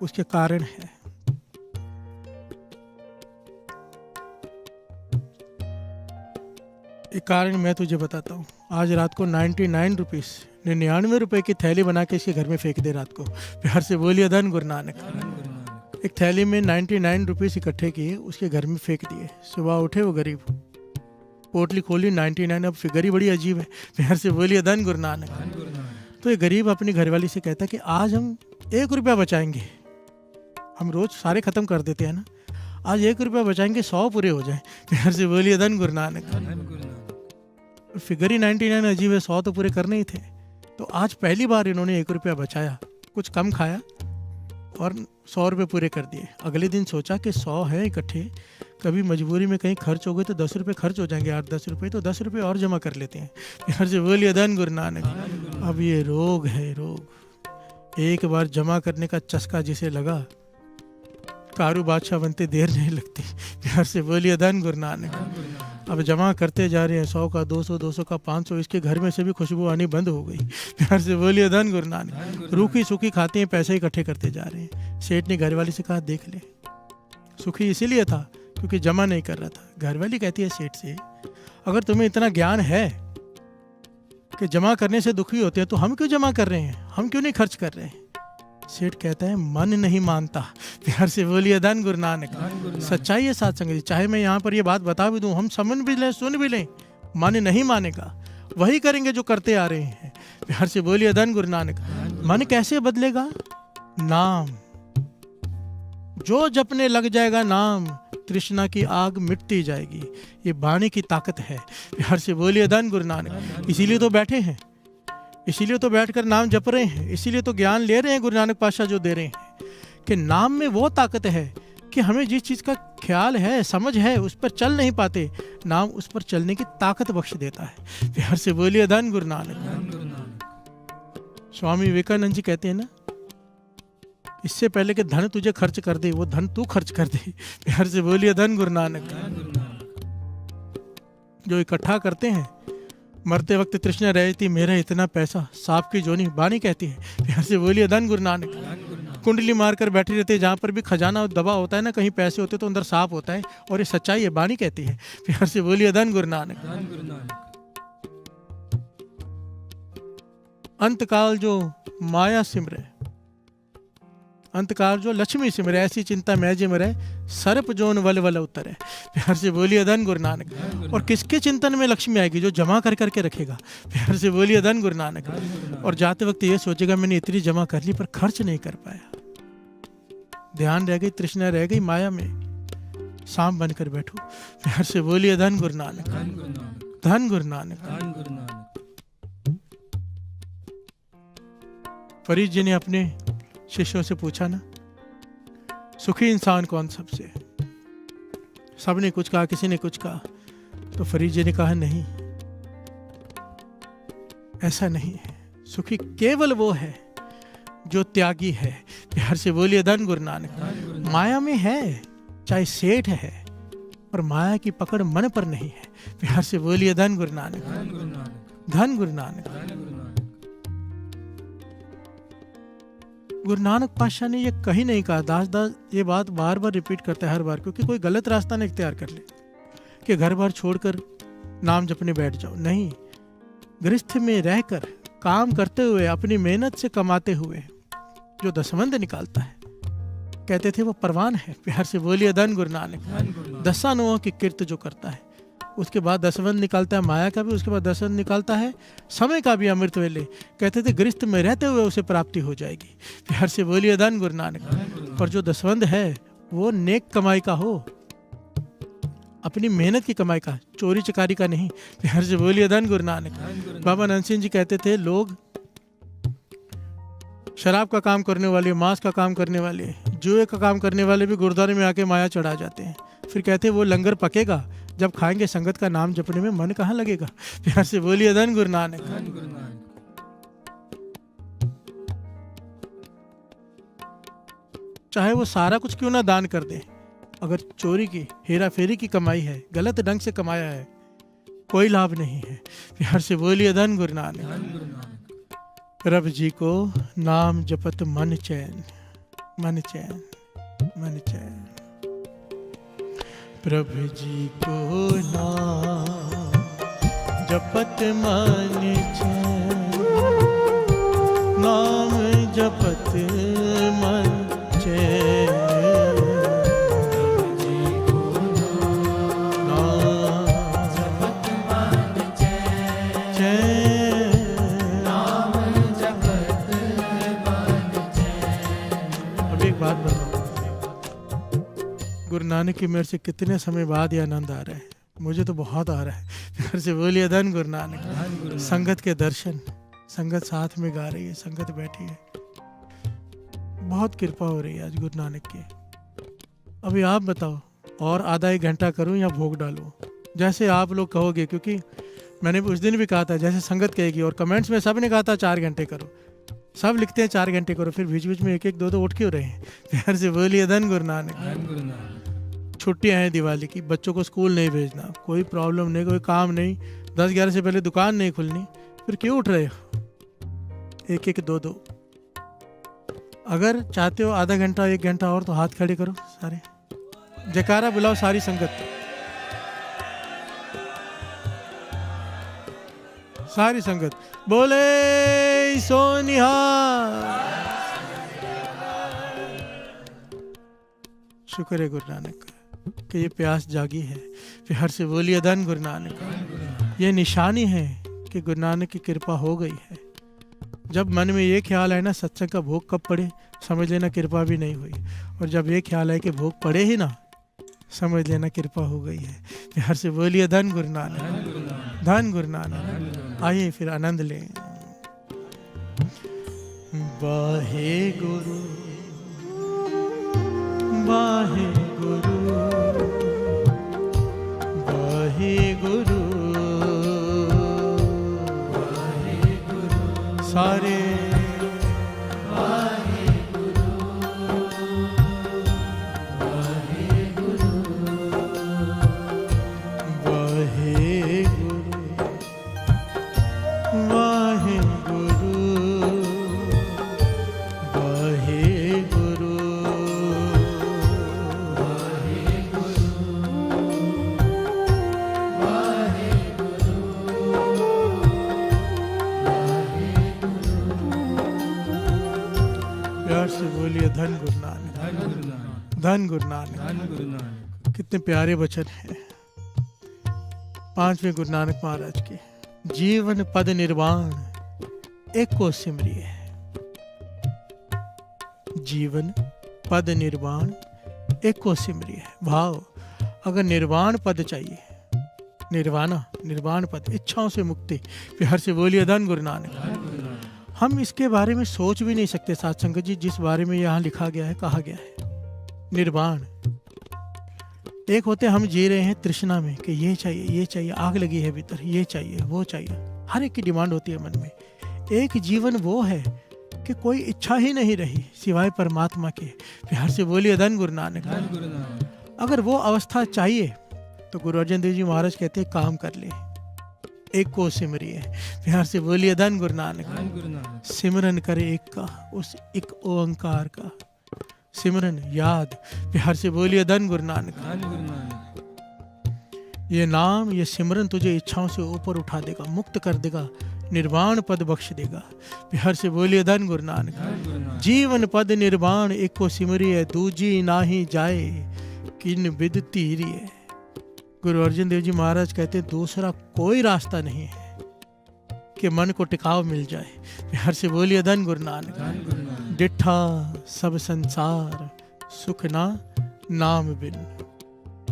उसके कारण है। एक कारण मैं तुझे बताता हूँ। आज रात को 99 रुपीस, 99 रुपए की थैली बना के इसके घर में फेंक दे रात को। प्यार से बोलिए धन गुरु नानक। धन गुरु नानक। एक थैली में 99 रुपीस इकट्ठे किए, उसके घर में फेंक दिए। सुबह उठे वो गरीब, पोटली खोली, 99। अब फिगर ही बड़ी अजीब है। प्यार से बोलिए धन गुरु नानक। धन गुरु नानक। तो ये गरीब अपनी घरवाली से कहता है कि आज हम 1 रुपया बचाएंगे। हम रोज सारे खत्म कर देते हैं ना, आज 1 रुपया बचाएंगे, 100 पूरे हो जाए। प्यार से बोलिए धन गुरु नानक। धन गुरु नानक। फिगर ही 99 अजीब है, 100 तो पूरे करने ही थे। तो आज पहली बार इन्होंने 1 रुपया बचाया, कुछ कम खाया और 100 रुपये पूरे कर दिए। अगले दिन सोचा कि 100 है इकट्ठे, कभी मजबूरी में कहीं खर्च हो गए तो 10 रुपये खर्च हो जाएंगे, 8-10 रुपये, तो 10 रुपये और जमा कर लेते हैं। प्यार से बोलिए धन गुरु नानक। अब ये रोग है, रोग। एक बार जमा करने का चस्का जिसे लगा, कारू बादशाह बनते देर नहीं लगती। प्यार से बोलिए धन गुरु नानक। धन गुरु नानक। अब जमा करते जा रहे हैं, 100 का 200, 200 का 500, इसके घर में से भी खुशबू आनी बंद हो गई। प्यार से बोलिए धन गुरु नानक। रूखी सूखी खाते हैं, पैसे इकट्ठे करते जा रहे हैं। सेठ ने घरवाली से कहा देख ले, सुखी इसीलिए था क्योंकि जमा नहीं कर रहा था। घरवाली कहती है सेठ से, अगर तुम्हें इतना ज्ञान है कि जमा करने से दुखी होते हैं तो हम क्यों जमा कर रहे हैं, हम क्यों नहीं खर्च कर रहे हैं? सेठ कहता है मन नहीं मानता। प्यार से बोलिए धन गुरु नानक। सच्चाई है साथ संगत जी, चाहे मैं यहाँ पर ये बात बता भी दूँ, हम समझ भी लें, सुन भी लें, मन नहीं मानेगा, वही करेंगे जो करते आ रहे हैं। प्यार से बोलिए धन गुरु नानक। मन कैसे बदलेगा? नाम जो जपने लग जाएगा, नाम तृष्णा की आग मिटती जाएगी। ये बाणी की ताकत है। प्यार से बोलिए धन गुरु नानक। इसीलिए तो बैठे हैं, इसीलिए तो बैठकर नाम जप रहे हैं, इसीलिए तो ज्ञान ले रहे हैं गुरु नानक पातशाह जो दे रहे हैं कि नाम में वो ताकत है कि हमें जिस चीज़ का ख्याल है, समझ है, उस पर चल नहीं पाते, नाम उस पर चलने की ताकत बख्श देता है। प्यार से बोलिए धन गुरु नानक। धन गुरु नानक। स्वामी विवेकानंद जी कहते हैं ना, इससे पहले कि धन तुझे खर्च कर दे, वो धन तू खर्च कर दे। प्यार से बोलिए धन गुरु नानक। धन गुरु नानक। जो इकट्ठा करते हैं, मरते वक्त तृष्णा रहती मेरा इतना पैसा, सांप की जोनी बानी कहती है। प्यार से बोलिए धन गुरु नानक। धन गुरु नानक। कुंडली मारकर बैठे रहते हैं, जहाँ पर भी खजाना दबा होता है ना, कहीं पैसे होते तो अंदर सांप होता है, और ये सच्चाई है, बानी कहती है। प्यार से बोलिए धन गुरु नानक। धन गुरु नानक। अंतकाल जो माया सिमरे, अंतकाल जो लक्ष्मी सिमरे, ऐसी चिंता मैं जिमरे, सर्प जोन वल वल उतरे। प्यार से बोलिए धन गुरु नानक। और किसके चिंतन में लक्ष्मी आएगी? जो जमा कर करके रखेगा। प्यार से बोलिए धन गुरु नानक। और जाते वक्त ये सोचेगा मैंने इतनी जमा कर ली पर खर्च नहीं कर पाया, ध्यान रह गई, तृष्णा रह गई, माया में सांप बनकर बैठो। प्यार से बोलिए धन गुरु नानक। धन गुरु नानक। धन गुरु नानक। धन गुरु नानक। फरीद जी ने अपने शिष्यों से पूछा ना, सुखी इंसान कौन सबसे? सबने कुछ कहा, किसी ने कुछ कहा, तो फरीद जी ने कहा नहीं, ऐसा नहीं है। सुखी केवल वो है जो त्यागी है। प्यार से बोलिए धन गुरु नानक। माया में है, चाहे सेठ है, पर माया की पकड़ मन पर नहीं है। प्यार से बोलिए धन गुरु नानक। धन गुरु नानक। धन गुरु नानक। धन गुरु नानक। गुरु नानक पातशाह ने ये कहीं नहीं कहा, दास दास ये बात बार बार रिपीट करता है हर बार, क्योंकि कोई गलत रास्ता न इख्तियार कर ले कि घर बार छोड़कर नाम जपने बैठ जाओ। नहीं, गृहस्थ में रहकर काम करते हुए, अपनी मेहनत से कमाते हुए जो दसवंध निकालता है, कहते थे वो परवान है। प्यार से बोलिए धन गुरु नानक। धन गुरु नानक। दसानुओं की किर्त जो करता है, उसके बाद दसवंध निकालता है माया का भी, उसके बाद दसवंध निकालता है समय का भी अमृत वेले। कहते थे गृहस्थ में रहते हुए उसे प्राप्ति हो जाएगी। प्यार से बोलिए धन गुरु नानक। पर जो दसवंध है वो नेक कमाई का हो, अपनी मेहनत की कमाई का, चोरी चकारी का नहीं। प्यार से बोलिए धन गुरु नानक। बाबा नंद सिंह जी कहते थे लोग शराब का काम करने वाले, मांस का काम करने वाले, जुए का काम करने वाले भी गुरुद्वारे में आके माया चढ़ा जाते हैं। फिर कहते वो लंगर पकेगा जब खाएंगे, संगत का नाम जपने में मन कहाँ लगेगा। प्यार से बोलिए धन गुरु नानक। धन गुरु नानक। चाहे वो सारा कुछ क्यों ना दान कर दे, अगर चोरी की, हेरा फेरी की कमाई है, गलत ढंग से कमाया है, कोई लाभ नहीं है। प्यार से बोलिए धन गुरु नानक। धन गुरु नानक। रब जी को नाम जपत मन चैन, मन चैन, मन चैन। प्रभु जी को नाम जपत मन चैन, नाम जपत मन चैन। प्रभु जी को नाम जपत मन चैन, चैन। नाम जपत मन चैन। अब एक बात बताओ, गुरु नानक की मेरे से कितने समय बाद ये आनंद आ रहा है? मुझे तो बहुत आ रहा है। प्यार से बोलिए धन गुरु नानक। धन गुरु नानक। संगत के दर्शन, संगत साथ में गा रही है, संगत बैठी है, बहुत कृपा हो रही है आज गुरु नानक की। अभी आप बताओ, और आधा एक घंटा करूं या भोग डालूं? जैसे आप लोग कहोगे, क्योंकि मैंने उस दिन भी कहा था जैसे संगत कहेगी, और कमेंट्स में सब ने कहा था 4 घंटे करो, सब लिखते हैं 4 घंटे करो, फिर बीच बीच में 1-1, 2-2 उठ क्यों रहे हैं? प्यार से बोलिए धन गुरु नानक। धन गुरु नानक। छुट्टियां हैं दिवाली की, बच्चों को स्कूल नहीं भेजना, कोई प्रॉब्लम नहीं, कोई काम नहीं, 10-11 से पहले दुकान नहीं खुलनी, फिर क्यों उठ रहे हो? 1-1, 2-2। अगर चाहते हो आधा घंटा 1 घंटा और, तो हाथ खड़े करो सारे, जयकारा बुलाओ सारी संगत, सारी संगत बोले सोनिहार। शुक्र है गुरु नानक का कि ये प्यास जागी है। प्यार से बोलिए धन गुरु नानक। ये निशानी है कि गुरु नानक की कृपा हो गई है। जब मन में ये ख्याल है ना सत्संग का भोग कब पड़े, समझ लेना कृपा भी नहीं हुई। और जब ये ख्याल है कि भोग पड़े ही ना, समझ लेना कृपा हो गई है। प्यार से बोलिए धन गुरु नानक, धन गुरु नानक, धन गुरु नानक। धन गुरु नानक। आइए फिर आनंद लें। वाहे गुरु, वाहे गुरु, वाहे गुरु, वाहे गुरु सारे वाहे गुरु वाहे गुरु वाहे गुरु, वाहे गुरु, वाहे गुरु, वाहे गुरु प्यार से बोलिए धन गुरु नानक, धन गुरु नानक, धन गुरु नानक। धन गुरु नानक। कितने प्यारे वचन हैं 5वें गुरु नानक महाराज के। जीवन पद निर्वाण एक को सिमरिए, जीवन पद निर्वाण एक को सिमरिए। भाव, अगर निर्वाण पद चाहिए, निर्वाणा निर्वाण पद, इच्छाओं से मुक्ति, प्यार से बोलिए धन गुरु नानक। धन गुरु नानक। हम इसके बारे में सोच भी नहीं सकते साथ संगत जी, जिस बारे में यहाँ लिखा गया है, कहा गया है। निर्वाण एक होते हम जी रहे हैं तृष्णा में कि ये चाहिए, आग लगी है भीतर, ये चाहिए, वो चाहिए, हर एक की डिमांड होती है मन में। एक जीवन वो है कि कोई इच्छा ही नहीं रही सिवाय परमात्मा के। प्यार से बोलिए धन गुरु नानक। धन गुरु नानक। अगर वो अवस्था चाहिए तो गुरु अर्जन देव जी महाराज कहते हैं काम कर ले, एक को सिमरिए। प्यार से बोलिए धन गुरु नानक। धन गुरु नानक। सिमरन करे एक का, उस एक ओंकार का सिमरन याद। प्यार से बोलिए धन गुरु नानक। धन गुरु नानक। ये नाम, ये सिमरन तुझे इच्छाओं से ऊपर उठा देगा, मुक्त कर देगा, निर्वाण पद बख्श देगा। प्यार से बोलिए धन गुरु नानक। धन गुरु नानक। जीवन पद निर्वाण एक को सिमरिए, दूजी नाही जाए किन विद तीरिए। गुरु अर्जन देव जी महाराज कहते हैं दूसरा कोई रास्ता नहीं है कि मन को टिकाव मिल जाए। प्यार से बोलिए धन गुरु नानक। धन गुरु नानक। डिठा सब संसार सुख ना नाम बिन,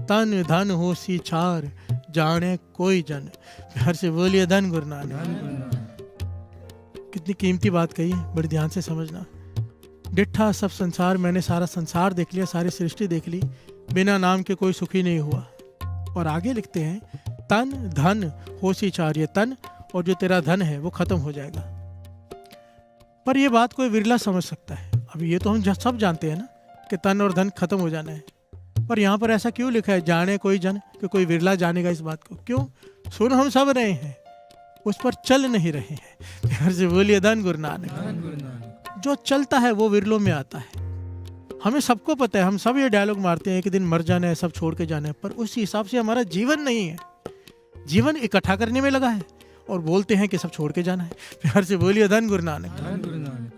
तन धन हो सी छार जाने कोई जन। प्यार से बोलिए धन गुरु नानक। धन गुरु नानक। कितनी कीमती बात कही है, बड़ी ध्यान से समझना। डिठा सब संसार, मैंने सारा संसार देख लिया, सारी सृष्टि देख ली, बिना नाम के कोई सुखी नहीं हुआ। और आगे लिखते हैं तन धन हो सी छार, ये तन और जो तेरा धन है वो खत्म हो जाएगा। पर ये बात कोई विरला समझ सकता है। अब ये तो हम सब जानते हैं ना कि तन और धन खत्म हो जाना है, पर यहाँ पर ऐसा क्यों लिखा है जाने कोई जन, कि कोई विरला जानेगा इस बात को? क्यों? सुन हम सब रहे हैं, उस पर चल नहीं रहे हैं। प्यार से बोलिए धन गुरु नानक। धन गुरु नानक। जो चलता है वो विरलों में आता है। हमें सबको पता है, हम सब ये डायलॉग मारते हैं कि दिन मर जाना है, सब छोड़ के जाना है, पर उस हिसाब से हमारा जीवन नहीं है। जीवन इकट्ठा करने में लगा है और बोलते हैं कि सब छोड़ के जाना है। प्यार से बोलिए धन गुरु नानक। धन गुरु नानक।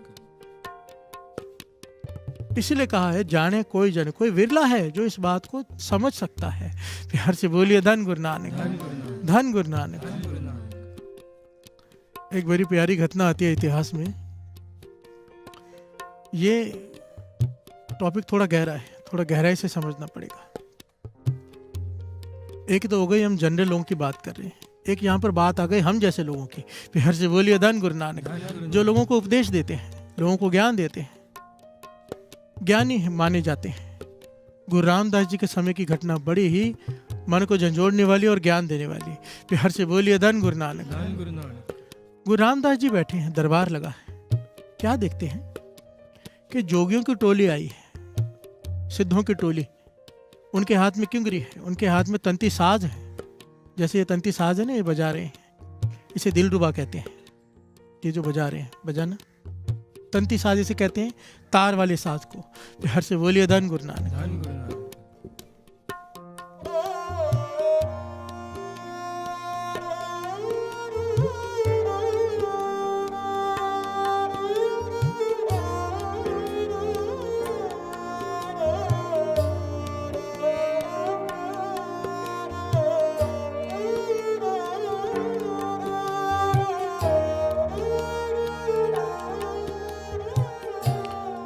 इसलिए कहा है जाने कोई जन, कोई विरला है जो इस बात को समझ सकता है। प्यार से बोलिए धन गुरु नानक। धन गुरु नानक। धन गुरु नानक। धन गुरु नानक। एक बड़ी प्यारी घटना आती है इतिहास में। ये टॉपिक थोड़ा गहरा है, थोड़ा गहराई से समझना पड़ेगा। एक तो हो गई हम जनरल लोगों की बात कर रहे हैं, एक यहाँ पर बात आ गई हम जैसे लोगों की। प्यार से बोलिए धन गुरु नानक। जो लोगों को उपदेश देते हैं, लोगों को ज्ञान देते हैं, ज्ञानी माने जाते हैं। गुरु रामदास जी के समय की घटना बड़ी ही मन को झंझोड़ने वाली और ज्ञान देने वाली। प्यार से बोलिए धन गुरु नानक। धन गुरु नानक। गुरु रामदास जी बैठे हैं, दरबार लगा है। क्या देखते हैं कि जोगियों की टोली आई है, सिद्धों की टोली। उनके हाथ में किंगरी है, उनके हाथ में तंती साज है। जैसे ये तंती साज है ना, ये बजा रहे हैं, इसे दिलरुबा कहते हैं। ये जो बजा रहे हैं, बजाना तंती साज इसे कहते हैं, तार वाले साज को। प्यार से बोलिए धन गुरु नानक। धन गुरु नानक।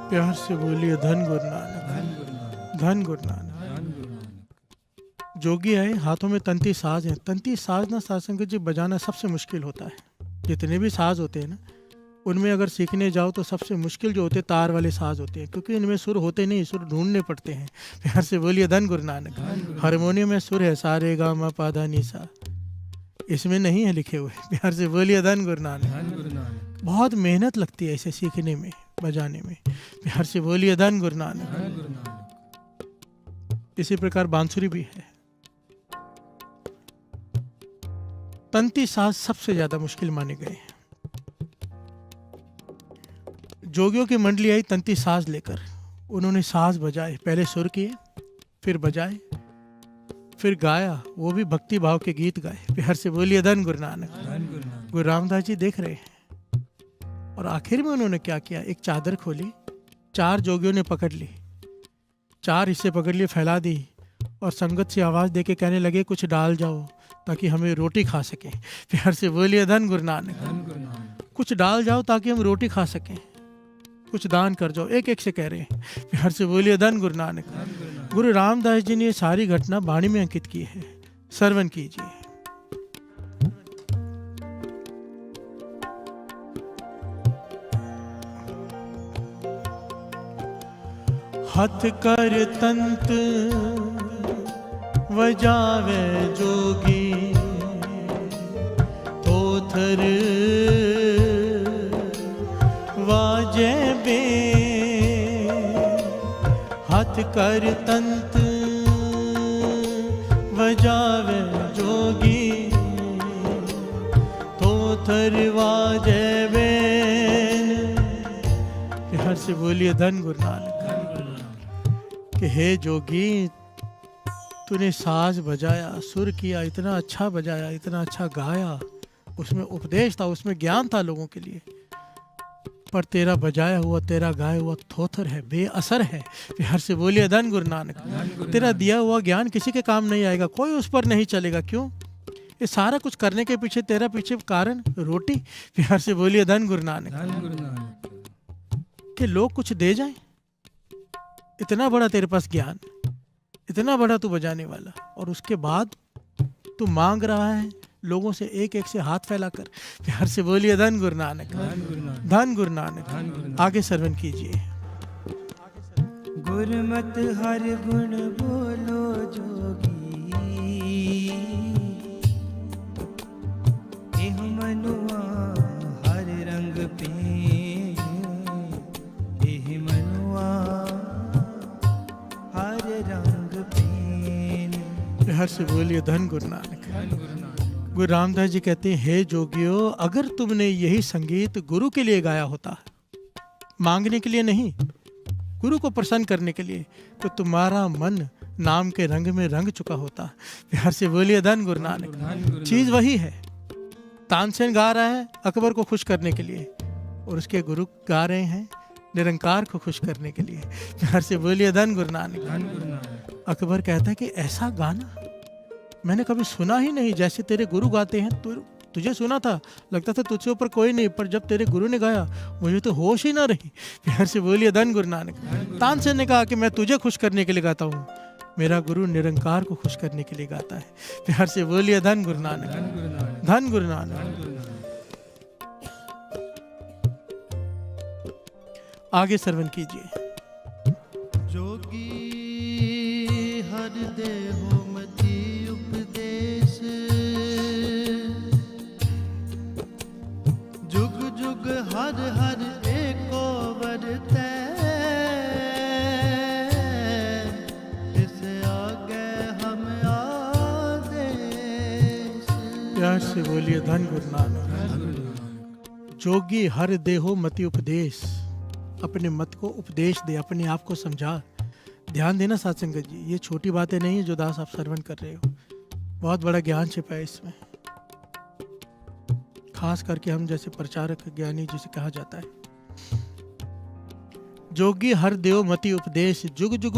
प्यार से बोलिए धन गुरु नानक। धन गुरु नानक। धन गुरु नानक। धन गुरु नानक। जोगी है, हाथों में तंती साज है। तंती साज ना साध संगत जी बजाना सबसे मुश्किल होता है। जितने भी साज होते हैं ना, उनमें अगर सीखने जाओ तो सबसे मुश्किल जो होते हैं तार वाले साज होते हैं, क्योंकि इनमें सुर होते नहीं, सुर ढूंढने पड़ते हैं। प्यार से बोलिए धन गुरु नानक। हारमोनियम में सुर है सा रे गा मा पा धा नी सा, इसमें नहीं है लिखे हुए। प्यार से बोलिए धन गुरु नानक। धन गुरु नानक। बहुत मेहनत लगती है इसे सीखने में, बजाने में। प्यार से बोलिए धन गुरु नानक। धन गुरु नानक। इसी प्रकार बांसुरी भी है। तंती साज सबसे ज्यादा मुश्किल माने गए हैं। जोगियों की मंडली आई तंती साज लेकर, उन्होंने साज बजाए, पहले सुर किए, फिर बजाए, फिर गाया, वो भी भक्ति भाव के गीत गाए। प्यार से बोलिए धन गुरु नानक। धन गुरु नानक। गुरु रामदास जी देख रहे हैं। और आखिर में उन्होंने क्या किया, एक चादर खोली, 4 जोगियों ने पकड़ ली, 4 हिस्से पकड़ लिए, फैला दी और संगत से आवाज देके कहने लगे कुछ डाल जाओ ताकि हमें रोटी खा सकें। प्यार से बोलिए धन गुरु नानक। धन गुरु नानक। कुछ डाल जाओ ताकि हम रोटी खा सकें, कुछ दान कर जाओ, एक एक से कह रहे हैं। प्यार से बोलिए धन गुरु नानक। धन गुरु नानक। गुरु रामदास जी ने ये सारी घटना वाणी में अंकित की है, श्रवण कीजिए। हथ कर तंत वजावे जोगी, थोथर वाजे बे। हाथ कर तंत वजावे जोगी, थोथर वाजे बेन। प्यार से बोलिए धन गुरु नानक। धन गुरु नानक। कि हे जोगी, तूने साज बजाया, सुर किया, इतना अच्छा बजाया, इतना अच्छा गाया, उसमें उपदेश था, उसमें ज्ञान था लोगों के लिए, पर तेरा बजाया हुआ, तेरा गाया हुआ थोथर है, बेअसर है। प्यार से बोलिए धन गुरु नानक। धन गुरु तेरा नानक। दिया हुआ ज्ञान किसी के काम नहीं आएगा, कोई उस पर नहीं चलेगा। क्यों? ये सारा कुछ करने के पीछे तेरा पीछे कारण रोटी। प्यार से बोलिए धन गुरु नानक। धन गुरु नानक। कि लोग कुछ दे जाएं, इतना बड़ा तेरे पास ज्ञान, इतना बड़ा तू बजाने वाला, और उसके बाद तू मांग रहा है लोगों से एक एक से हाथ फैलाकर। प्यार से बोलिए धन गुरु नानक। धन गुरु नानक। धन गुरु नानक। धन गुरु नानक। आगे श्रवण कीजिए। गुरमत हर गुण बोलो जोगी, एह मनुआ हर रंग पे, एह मनुआ हर रंग पे। प्यार से बोलिए धन गुरु नानक। धन गुरु नानक। गुरु रामदास जी कहते हैं, हे जोगियों, अगर तुमने यही संगीत गुरु के लिए गाया होता, मांगने के लिए नहीं, गुरु को प्रसन्न करने के लिए, तो तुम्हारा मन नाम के रंग में रंग चुका होता। प्यार से बोलिए धन गुरु नानक। धन गुरु चीज वही है। तानसेन गा रहा है अकबर को खुश करने के लिए, और उसके गुरु गा रहे हैं निरंकार को खुश करने के लिए। प्यार से बोलिए धन गुरु नानक। धन गुरु नानक। अकबर कहता है कि ऐसा गाना मैंने कभी सुना ही नहीं, जैसे तेरे गुरु गाते हैं। तुझे सुना था, लगता था तुझसे ऊपर कोई नहीं, पर जब तेरे गुरु ने गाया मुझे तो होश ही ना रही। प्यार से बोलिए धन गुरु नानक। तानसेन ने कहा कि मैं तुझे खुश करने के लिए गाता हूँ, मेरा गुरु निरंकार को खुश करने के लिए गाता है। प्यार से बोलिए धन गुरु नानक। धन गुरु नानक। धन गुरु नानक। धन गुरु नानक। आगे श्रवण कीजिए। जोगी हर देहो मति उपदेश, जुग जुग हर हर एको वरतै, इस आगे हम आदेश। प्यार से बोलिए धन गुरु नानक। धन गुरु नानक। जोगी हर देहो मति उपदेश, अपने मत को उपदेश दे, अपने आप को समझा। ध्यान देना साथ संगत जी, ये छोटी बातें नहीं है जो दास आप श्रवण कर रहे हो, बहुत बड़ा ज्ञान छिपा है इसमें। खास करके हम जैसे प्रचारक ज्ञानी जिसे कहा जाता है। जोगी हर देव मति उपदेश, जुग जुग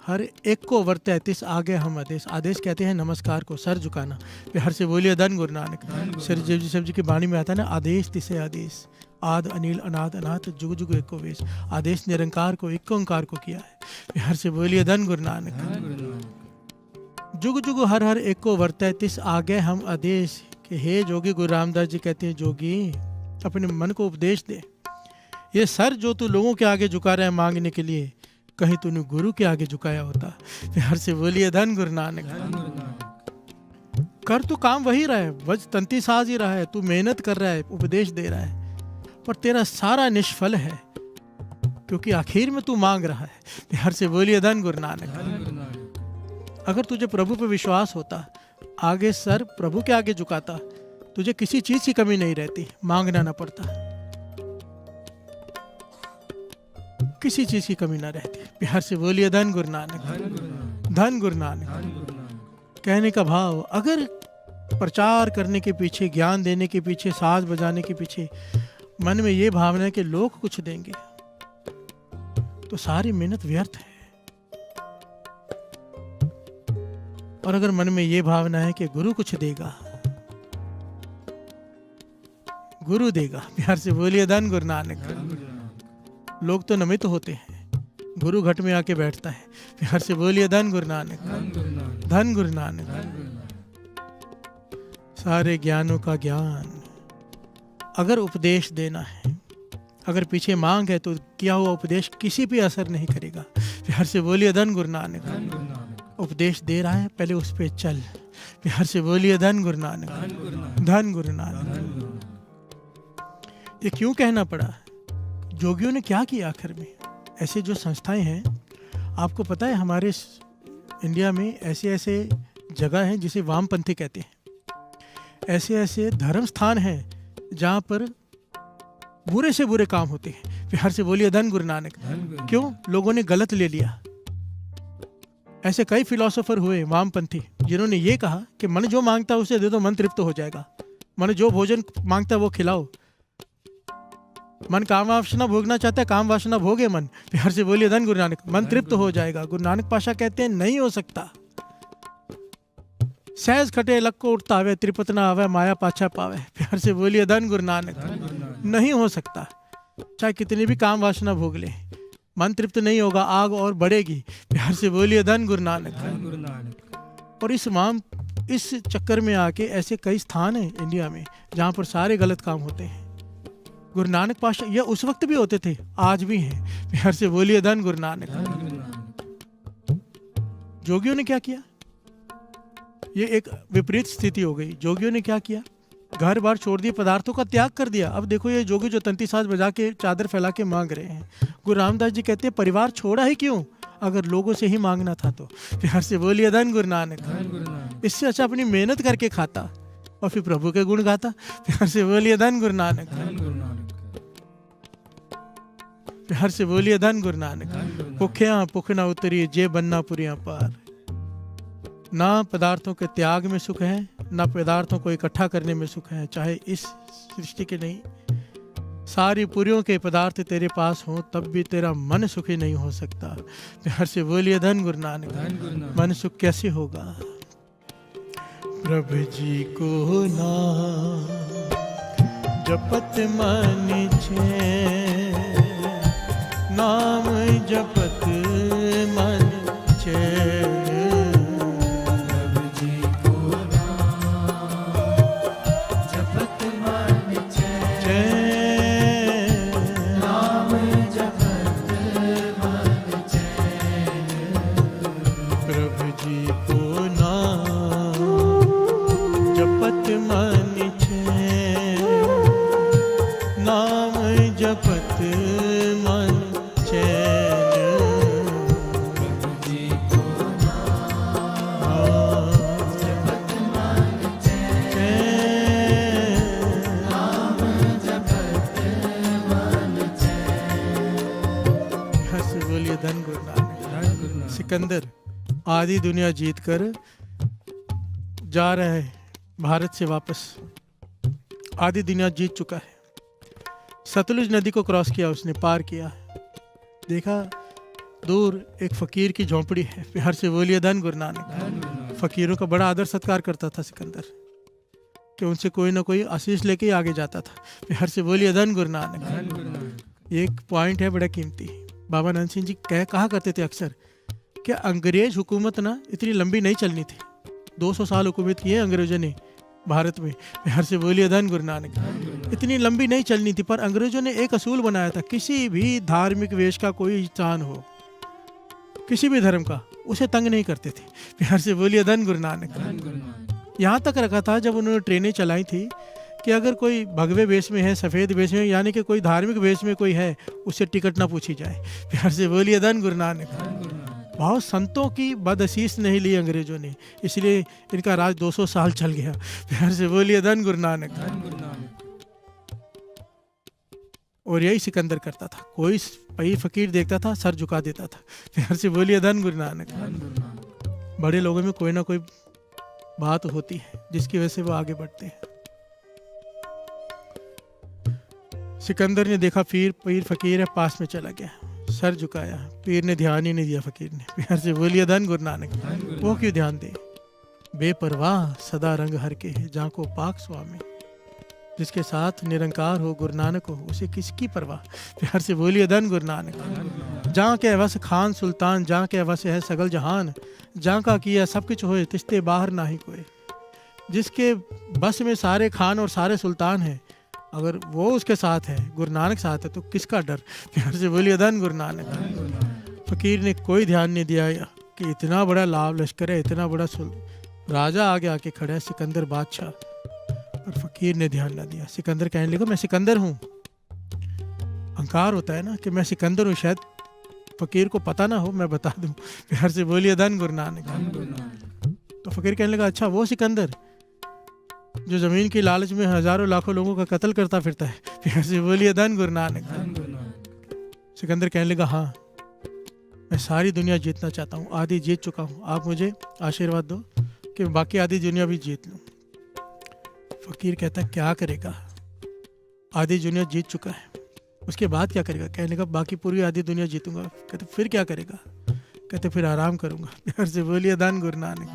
हर एक को वर्तै, तिस आगे हम आदेश। आदेश कहते हैं नमस्कार को, सर झुकाना। प्यार से बोलिए धन गुरु नानक। सर जीव जी की वाणी में आता है ना, आदेश तिसे आदेश, आद अनिल अनाद अनाथ, जुग जुग एको वेश। आदेश निरंकार को, एक ओंकार को किया है। प्यार से बोलिए धन गुरु नानक। धन गुरु नानक। जुग जुग हर हर एको वर्तै तिस आगे हम आदेश। कि हे जोगी, गुरु रामदास जी कहते हैं जोगी अपने मन को उपदेश दे। ये सर जो तू लोगों के आगे झुका रहा है मांगने के लिए, कहीं तूने गुरु के आगे झुकाया होता। प्यार से बोलिए धन गुरु नानक। धन गुरु नानक। कर तो काम वही रहा है, वज तंती साज ही रहा है, तू मेहनत कर रहा है, उपदेश दे रहा है, पर तेरा सारा निष्फल है, क्योंकि आखिर में तू मांग रहा है। प्यार से बोलिए धन गुरु नानक। धन गुरु नानक। अगर तुझे प्रभु पे विश्वास होता, आगे सर प्रभु के आगे झुकाता, तुझे किसी चीज की कमी नहीं रहती, मांगना ना पड़ता, किसी चीज की कमी ना रहती। प्यार से बोलिए धन गुरु नानक। धन गुरु नानक। धन गुरु नानक। धन गुरु नानक। कहने का भाव, अगर प्रचार करने के पीछे, ज्ञान देने के पीछे, साज बजाने के पीछे मन में ये भावना है कि लोग कुछ देंगे, तो सारी मेहनत व्यर्थ है। और अगर मन में ये भावना है कि गुरु कुछ देगा, गुरु देगा। प्यार से बोलिए धन गुरु नानक। धन गुरु नानक। लोग तो नमित होते हैं, गुरु घट में आके बैठता है। प्यार से बोलिए धन गुरु नानक। धन गुरु नानक। धन गुरु नानक। धन गुरु नानक। सारे ज्ञानों का ज्ञान। अगर उपदेश देना है, अगर पीछे मांग है, तो किया हुआ उपदेश किसी पे असर नहीं करेगा। प्यार से बोलिए धन गुरु नानक। धन गुरु नानक। उपदेश दे रहा है, पहले उस पे चल। प्यार से बोलिए धन गुरु नानक। धन गुरु नानक। धन गुरु नानक। धन गुरु नानक। ये क्यों कहना पड़ा? जोगियों ने क्या किया आखिर में? ऐसे जो संस्थाएं हैं, आपको पता है हमारे इंडिया में ऐसे ऐसे जगह हैं जिसे वामपंथी कहते हैं। ऐसे ऐसे धर्म स्थान हैं जहाँ पर बुरे से बुरे काम होते हैं। प्यार से बोलिए धन गुरु नानक। धन गुरु। क्यों? लोगों ने गलत ले लिया। ऐसे कई फिलोसोफर हुए वामपंथी जिन्होंने ये कहा कि मन जो मांगता है उसे दे दो, मन तृप्त हो जाएगा। मन जो भोजन मांगता है वो खिलाओ। मन काम वासना भोगना चाहता है, काम वासना भोगे मन। प्यार से बोलिए धन गुरु नानक। मन तृप्त हो जाएगा। गुरु नानक पाशा कहते हैं नहीं हो सकता। सहज खटे लक को उठता आवे, त्रिपत ना आवे, माया पाछा पावे। प्यार से बोलिए धन गुरु नानक। धन गुरु नानक। नहीं हो सकता। चाहे कितनी भी काम वासना भोग ले, मन तृप्त नहीं होगा, आग और बढ़ेगी। प्यार से बोलिए धन गुरु नानक। धन गुरु नानक। और इस चक्कर में आके ऐसे कई स्थान हैं इंडिया में जहाँ पर सारे गलत काम होते हैं। गुरु नानक पाशा यह उस वक्त भी होते थे, आज भी हैं। प्यार से बोलिए धन गुरु नानक। धन गुरु नानक। जोगियों ने क्या किया? ये एक विपरीत स्थिति हो गई। जोगियों ने क्या किया? घर बार छोड़ दिए, पदार्थों का त्याग कर दिया। अब देखो ये जोगी जो तंती साज बजा के चादर फैला के मांग रहे हैं। गुरु रामदास जी कहते हैं परिवार छोड़ा ही क्यों, अगर लोगों से ही मांगना था तो। प्यार से बोलिए धन गुरु नानक। धन गुरु नानक। इससे अच्छा अपनी मेहनत करके खाता और फिर प्रभु के गुण गाता। प्यार से बोलिए धन गुरु नानक। धन गुरु नानक। प्यार से बोलिए धन गुरु नानक। धन गुरु नानक। भुखिया भुख ना उतरी, जे बनना पुरिया पार। ना पदार्थों के त्याग में सुख है, ना पदार्थों को इकट्ठा करने में सुख है। चाहे इस सृष्टि के नहीं, सारी पुरियों के पदार्थ तेरे पास हो तब भी तेरा मन सुखी नहीं हो सकता। प्यार से बोलिए धन गुरु नानक। धन गुरु नानक। मन सुख कैसे होगा? प्रभु जी को नाम जपत मन छे, नाम जपत मन छे। प्रभु जी को नाम जपत मन छे, नाम जपत मन छे। प्रभु जी को नाम जपत मन छे, नाम जपत मन चैन। प्रभु जी को नाम जपत मन छे, नाम जपत मन छे। हंस बोलिए धन गुरु नानक। धन गुरु नानक। सिकंदर आधी दुनिया जीत कर जा रहा है भारत से वापस। आधी दुनिया जीत चुका है। सतलुज नदी को क्रॉस किया उसने, पार किया। देखा दूर एक फकीर की झोंपड़ी है। प्यार से बोलिए धन गुरु नानक। धन गुरु नानक। फकीरों का बड़ा आदर सत्कार करता था सिकंदर, कि उनसे कोई ना कोई आशीष लेके ही आगे जाता था। प्यार से बोलिए धन गुरु नानक। धन गुरु नानक। एक पॉइंट है बड़ा कीमती। बाबा नंद सिंह जी कहा करते थे अक्सर कि अंग्रेज हुकूमत ना इतनी लंबी नहीं चलनी थी। 200 साल हुकूमत की है अंग्रेजों ने भारत में। प्यार से बोलिए धन गुरु नानक। इतनी लंबी नहीं चलनी थी, पर अंग्रेजों ने एक असूल बनाया था, किसी भी धार्मिक वेश का कोई इंसान हो, किसी भी धर्म का, उसे तंग नहीं करते थे। प्यार से बोलिए धन गुरु नानक। यहाँ तक रखा था जब उन्होंने ट्रेनें चलाई थी कि अगर कोई भगवे वेश में है, सफ़ेद वेश में, यानी कि कोई धार्मिक वेश में कोई है, उससे टिकट ना पूछी जाए। प्यार से बोलिए धन गुरु नानक। बहुत संतों की बदअसीस नहीं ली अंग्रेजों ने, इसलिए इनका राज 200 साल चल गया। प्यार से बोलिए धन गुरु नानक। और यही सिकंदर करता था, कोई पई फकीर देखता था सर झुका देता था। प्यार से बोलिए धन गुरु नानक। बड़े लोगों में कोई ना कोई बात होती है जिसकी वजह से वो आगे बढ़ते हैं। सिकंदर ने देखा पीर फकीर है, पास में चला गया, सर झुकाया, पीर ने ध्यान ही नहीं दिया फकीर ने। प्यार से बोलिए धन गुरु नानक। वो क्यों ध्यान दे, बेपरवाह सदा रंग हर के है, जहाँ को पाक स्वामी, जिसके साथ निरंकार हो गुरु नानक हो, उसे किसकी परवाह। प्यार से बोलिए धन गुरु नानक। जहाँ के वस खान सुल्तान, जहाँ के वस है सगल जहान, जहाँ का किया सब कुछ होए, तिस्ते बाहर ना ही कोई। जिसके बस में सारे खान और सारे सुल्तान हैं, अगर वो उसके साथ है, गुरु नानक साथ है, तो किसका डर। प्यार से बोलिए धन गुरु नानक। फकीर ने कोई ध्यान नहीं दिया कि इतना बड़ा लाभ लश्कर है, इतना बड़ा राजा आगे आके खड़ा है, सिकंदर बादशाह, पर फकीर ने ध्यान ना दिया। सिकंदर कहने लगा मैं सिकंदर हूँ। अहंकार होता है ना कि मैं सिकंदर हूँ, शायद फकीर को पता ना हो, मैं बता दूँ। प्यार से बोलिए धन गुरु नानक। तो फकीर कहने लगा अच्छा वो सिकंदर जो जमीन की लालच में हजारों लाखों लोगों का कत्ल करता फिरता है। प्यार से बोलिए धन गुरु नानक। सिकंदर कहने लगा हाँ, मैं सारी दुनिया जीतना चाहता हूँ, आधी जीत चुका हूँ, आप मुझे आशीर्वाद दो कि बाकी आधी दुनिया भी जीत लूँ। फकीर कहता है क्या करेगा, आधी दुनिया जीत चुका है, उसके बाद क्या करेगा। कहने लगा बाकी पूरी आधी दुनिया जीतूंगा। कहते फिर क्या करेगा। कहते फिर आराम करूंगा। प्यार से बोलिए धन गुरु नानक।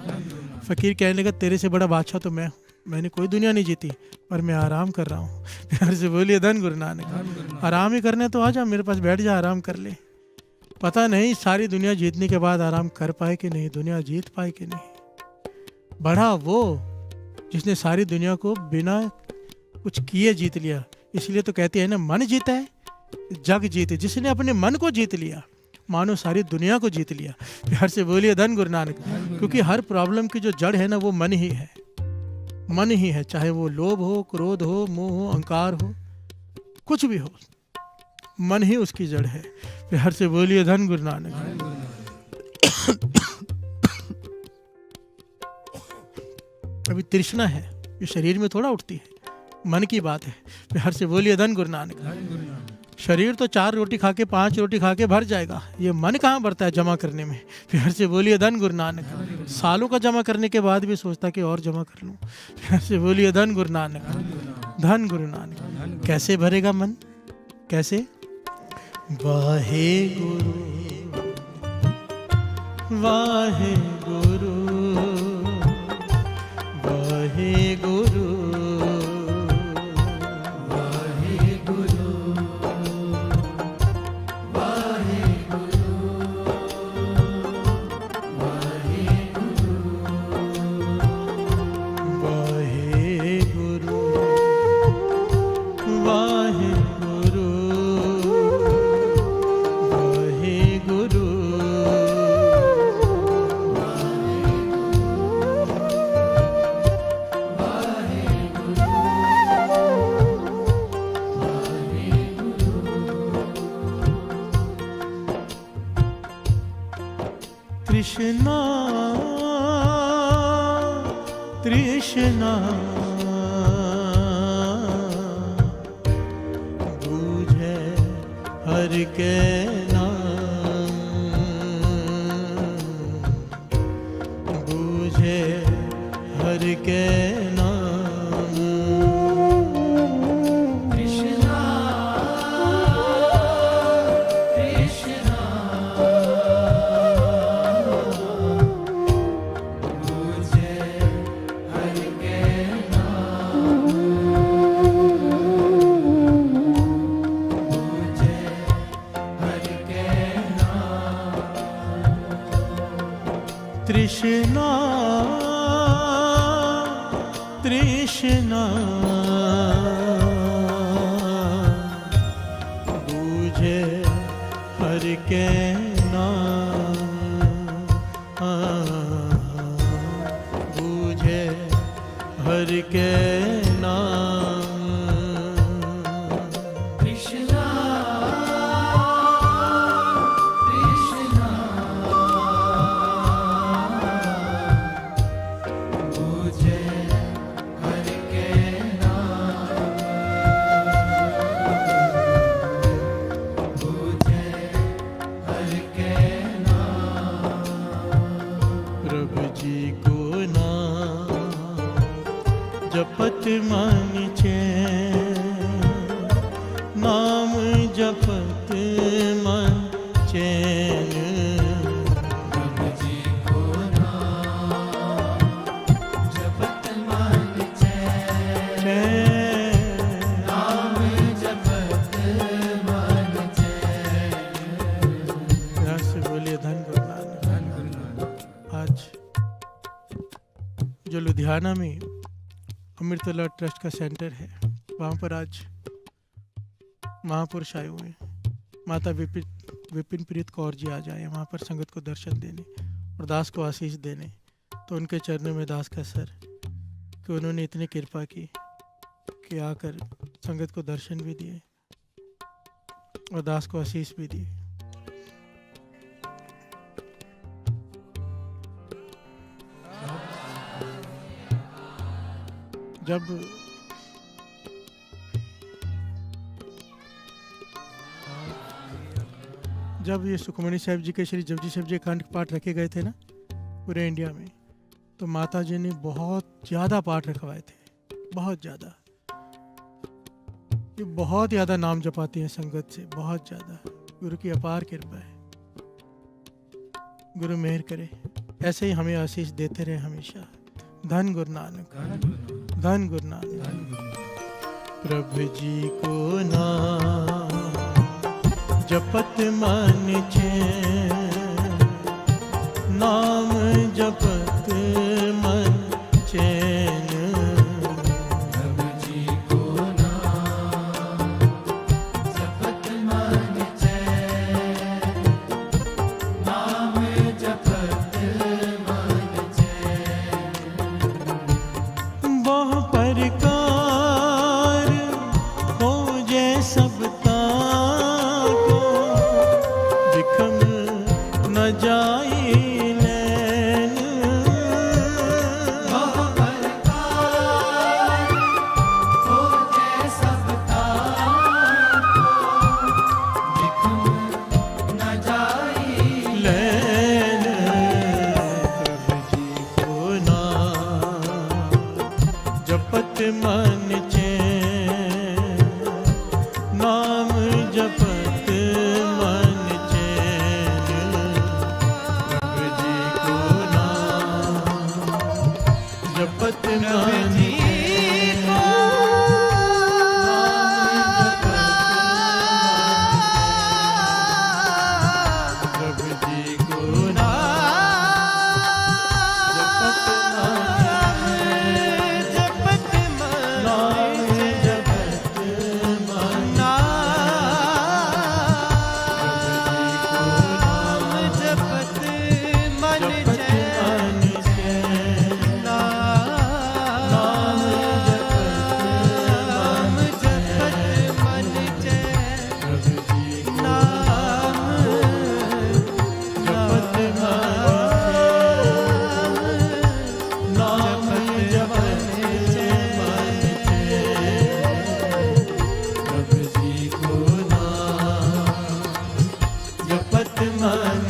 फकीर कहने लगा तेरे से बड़ा बादशाह तो मैं, मैंने कोई दुनिया नहीं जीती, पर मैं आराम कर रहा हूँ। प्यार से बोलिए धन गुरु नानक। आराम ही करने तो आ जा, मेरे पास बैठ जा, आराम कर ले। पता नहीं सारी दुनिया जीतने के बाद आराम कर पाए कि नहीं, दुनिया जीत पाए कि नहीं। बड़ा वो जिसने सारी दुनिया को बिना कुछ किए जीत लिया। इसलिए तो कहते हैं ना, मन जीता है जग जीते। जिसने अपने मन को जीत लिया, मानो सारी दुनिया को जीत लिया। प्यार से बोलिए धन गुरु नानक। क्योंकि हर प्रॉब्लम की जो जड़ है ना, वो मन ही है, मन ही है। चाहे वो लोभ हो, क्रोध हो, मोह हो, अहंकार हो, कुछ भी हो, मन ही उसकी जड़ है। प्यार से बोलिए धन गुरु नानक। अभी तृष्णा है, ये शरीर में थोड़ा उठती है, मन की बात है। प्यार से बोलिए धन गुरु नानक। शरीर तो 4 रोटी खा के 5 रोटी खा के भर जाएगा, ये मन कहाँ भरता है जमा करने में। प्यार से बोलिए धन गुरु नानक। सालों का जमा करने के बाद भी सोचता कि और जमा कर लूँ। प्यार से बोलिए धन गुरु नानक। धन गुरु नानक। कैसे भरेगा मन, कैसे। वाहे गुरु वाहे गुरु वाहे गुरु वाहे गुरु वाहे गुरु वाहे गुरु वाहे गुरु वाहे गुरु वाहे गुरु तृष्णा तृष्णा बूझे हर के नाम, बूझे हर के नाम। कृष्णा कृष्णा मुझे हर के नाम, मुझे हर के नाम। तृष्णा हरि के नाम कृष्णा कृष्णा मुझे हरि के नाम मुझे हरि के नाम प्रभु जी को नाम जपत मन चैन नाम जपत मन चैन प्रभु जी को नाम जपत मन चैन नाम जपत मन चैन यहाँ से बोलिए धन गुरु नानक। धन गुरु नानक। आज जो लुधियाना में अमृतला ट्रस्ट का सेंटर है, वहाँ पर आज महापुरुष आए हुए हैं। माता विपिन प्रीत कौर जी आज आए वहाँ पर संगत को दर्शन देने और दास को आशीष देने। तो उनके चरणों में दास का सर कि उन्होंने इतनी कृपा की कि आकर संगत को दर्शन भी दिए और दास को आशीष भी दी। जब ये सुखमणि साहिब जी के श्री जपजी साहिब जी अखंड पाठ रखे गए थे ना पूरे इंडिया में, तो माता जी ने बहुत ज़्यादा पाठ रखवाए थे, बहुत ज़्यादा। ये बहुत ज़्यादा नाम जपाती हैं संगत से, बहुत ज़्यादा। गुरु की अपार कृपा है, गुरु मेहर करे, ऐसे ही हमें आशीष देते रहे हमेशा। धन गुरु नानक, धन गुरु नानक। धन गुरु नानक। धन गुरु नानक। प्रभु जी को नाम जपत मन चैन नाम जपत मन चैन प्रभु जी को नाम जपत मन चैन नाम जपत मन चैन बहु प्रकार खोजे सबका को विखम न जाई नैन बहु प्रकार खोजे सब ताको विखम न जाई लैन प्रभु जी को नाम जपत मन चैन नाम जपत मन चैन प्रभु जी को नाम जपत मन प्रभु जी को जपत नाम जपत मन जपत मन चैन नाम जपत मन प्रभु जी को जपत नाम जपत मन प्रभु जी को जपत मन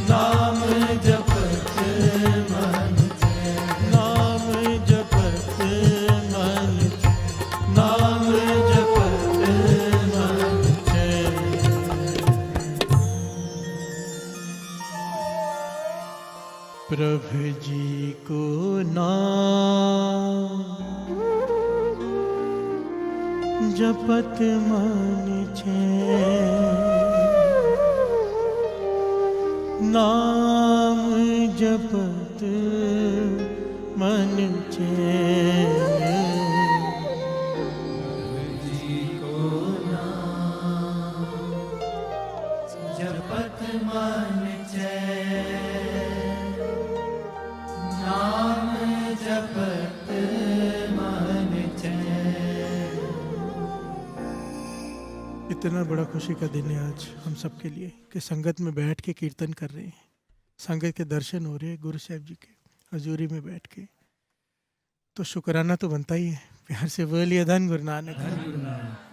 नाम जपत मन नाम जपत मन नाम जपत मन प्रभु जी को नाम जपत मन नाम जपत मन जपत मन चैन नाम इतना बड़ा खुशी का दिन है आज हम सब के लिए कि संगत में बैठ के कीर्तन कर रहे हैं, संगत के दर्शन हो रहे हैं गुरु साहब जी के हजूरी में बैठ के, तो शुक्राना तो बनता ही है। प्यार से बोलिए धन गुरु नानक।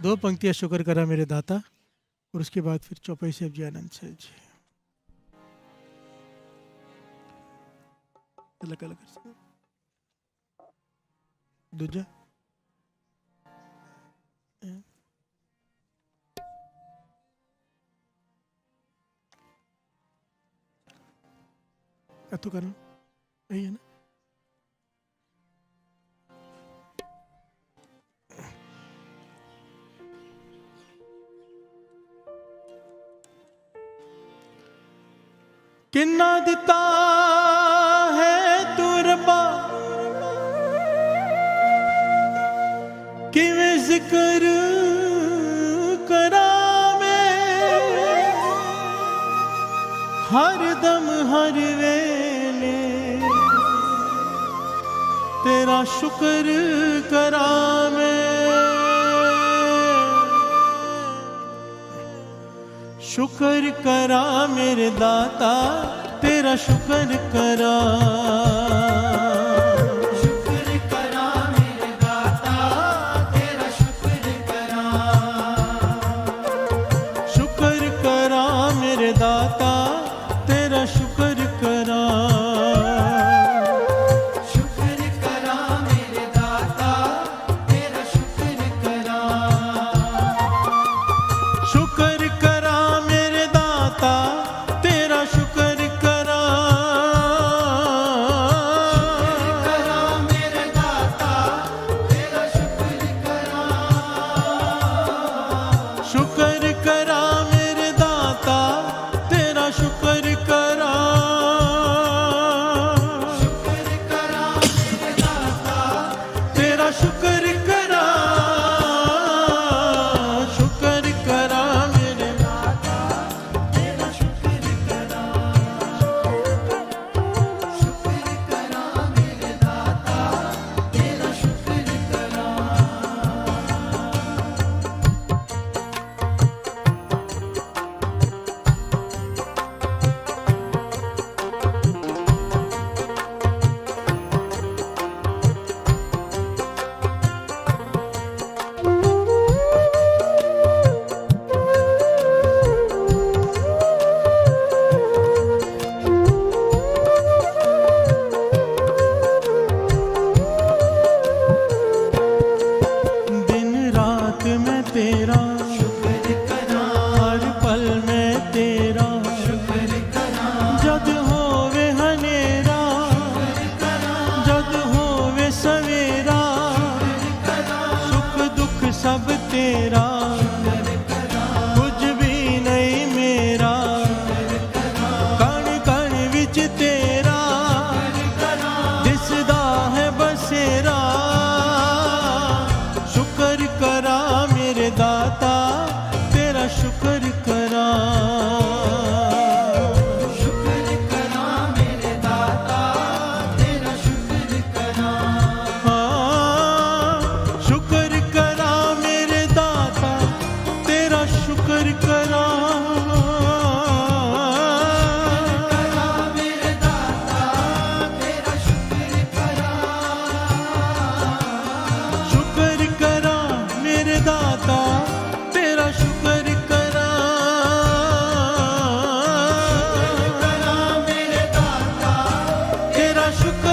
दो पंक्तियां शुक्र करा मेरे दाता, और उसके बाद फिर चौपाई साहब जी, आनंद साहब जी। अलग अलग दूजा तो करना यही है ना। किन्ना दिता है तू रब्बा, किवें जिक्र करा मैं, हर दम हर वेले तेरा शुक्र करा मैं। शुक्र करा मेरे दाता तेरा शुक्र करा, शुक्र करा मेरे दाता तेरा शुक्र करा, शुक्र करा मेरे दाता तेरा शुक्र करा, शुक्र करा मेरे दाता तेरा शुक्र करा, शुक्र करा मेरे दाता तेरा शुक्र करा, करा मेरे दाता तेरा शुक्र करा, शुक्र करा मेरे दाता तेरा शुक्र करा, शुक्र करा मेरे दाता तेरा शुक्र करा, शुक्र करा मेरे दाता तेरा शुक्र करा, शुक्र करा मेरे दाता तेरा शुक्र करा। दिन रात में तेरा, शुक्र करा हर पल में तेरा, शुक्र करा जद होवे हनेरा, जद होवे सवेरा, सुख दुख सब तेरा, कुछ भी नहीं मेरा, कण कण विच तेरा दिसदा है बसेरा। शुक्र करा मेरे दाता तेरा शुक्र करा, शुक्र करा मेरे दाता तेरा शुक्र करा, हाँ, शुक्र करा मेरे दाता तेरा शुक्र करा, करा मेरे दाता तेरा शुक्र करा, शुक्र करा मेरे दाता तेरा शुक्र करा, करा मेरे दाता तेरा शुक्र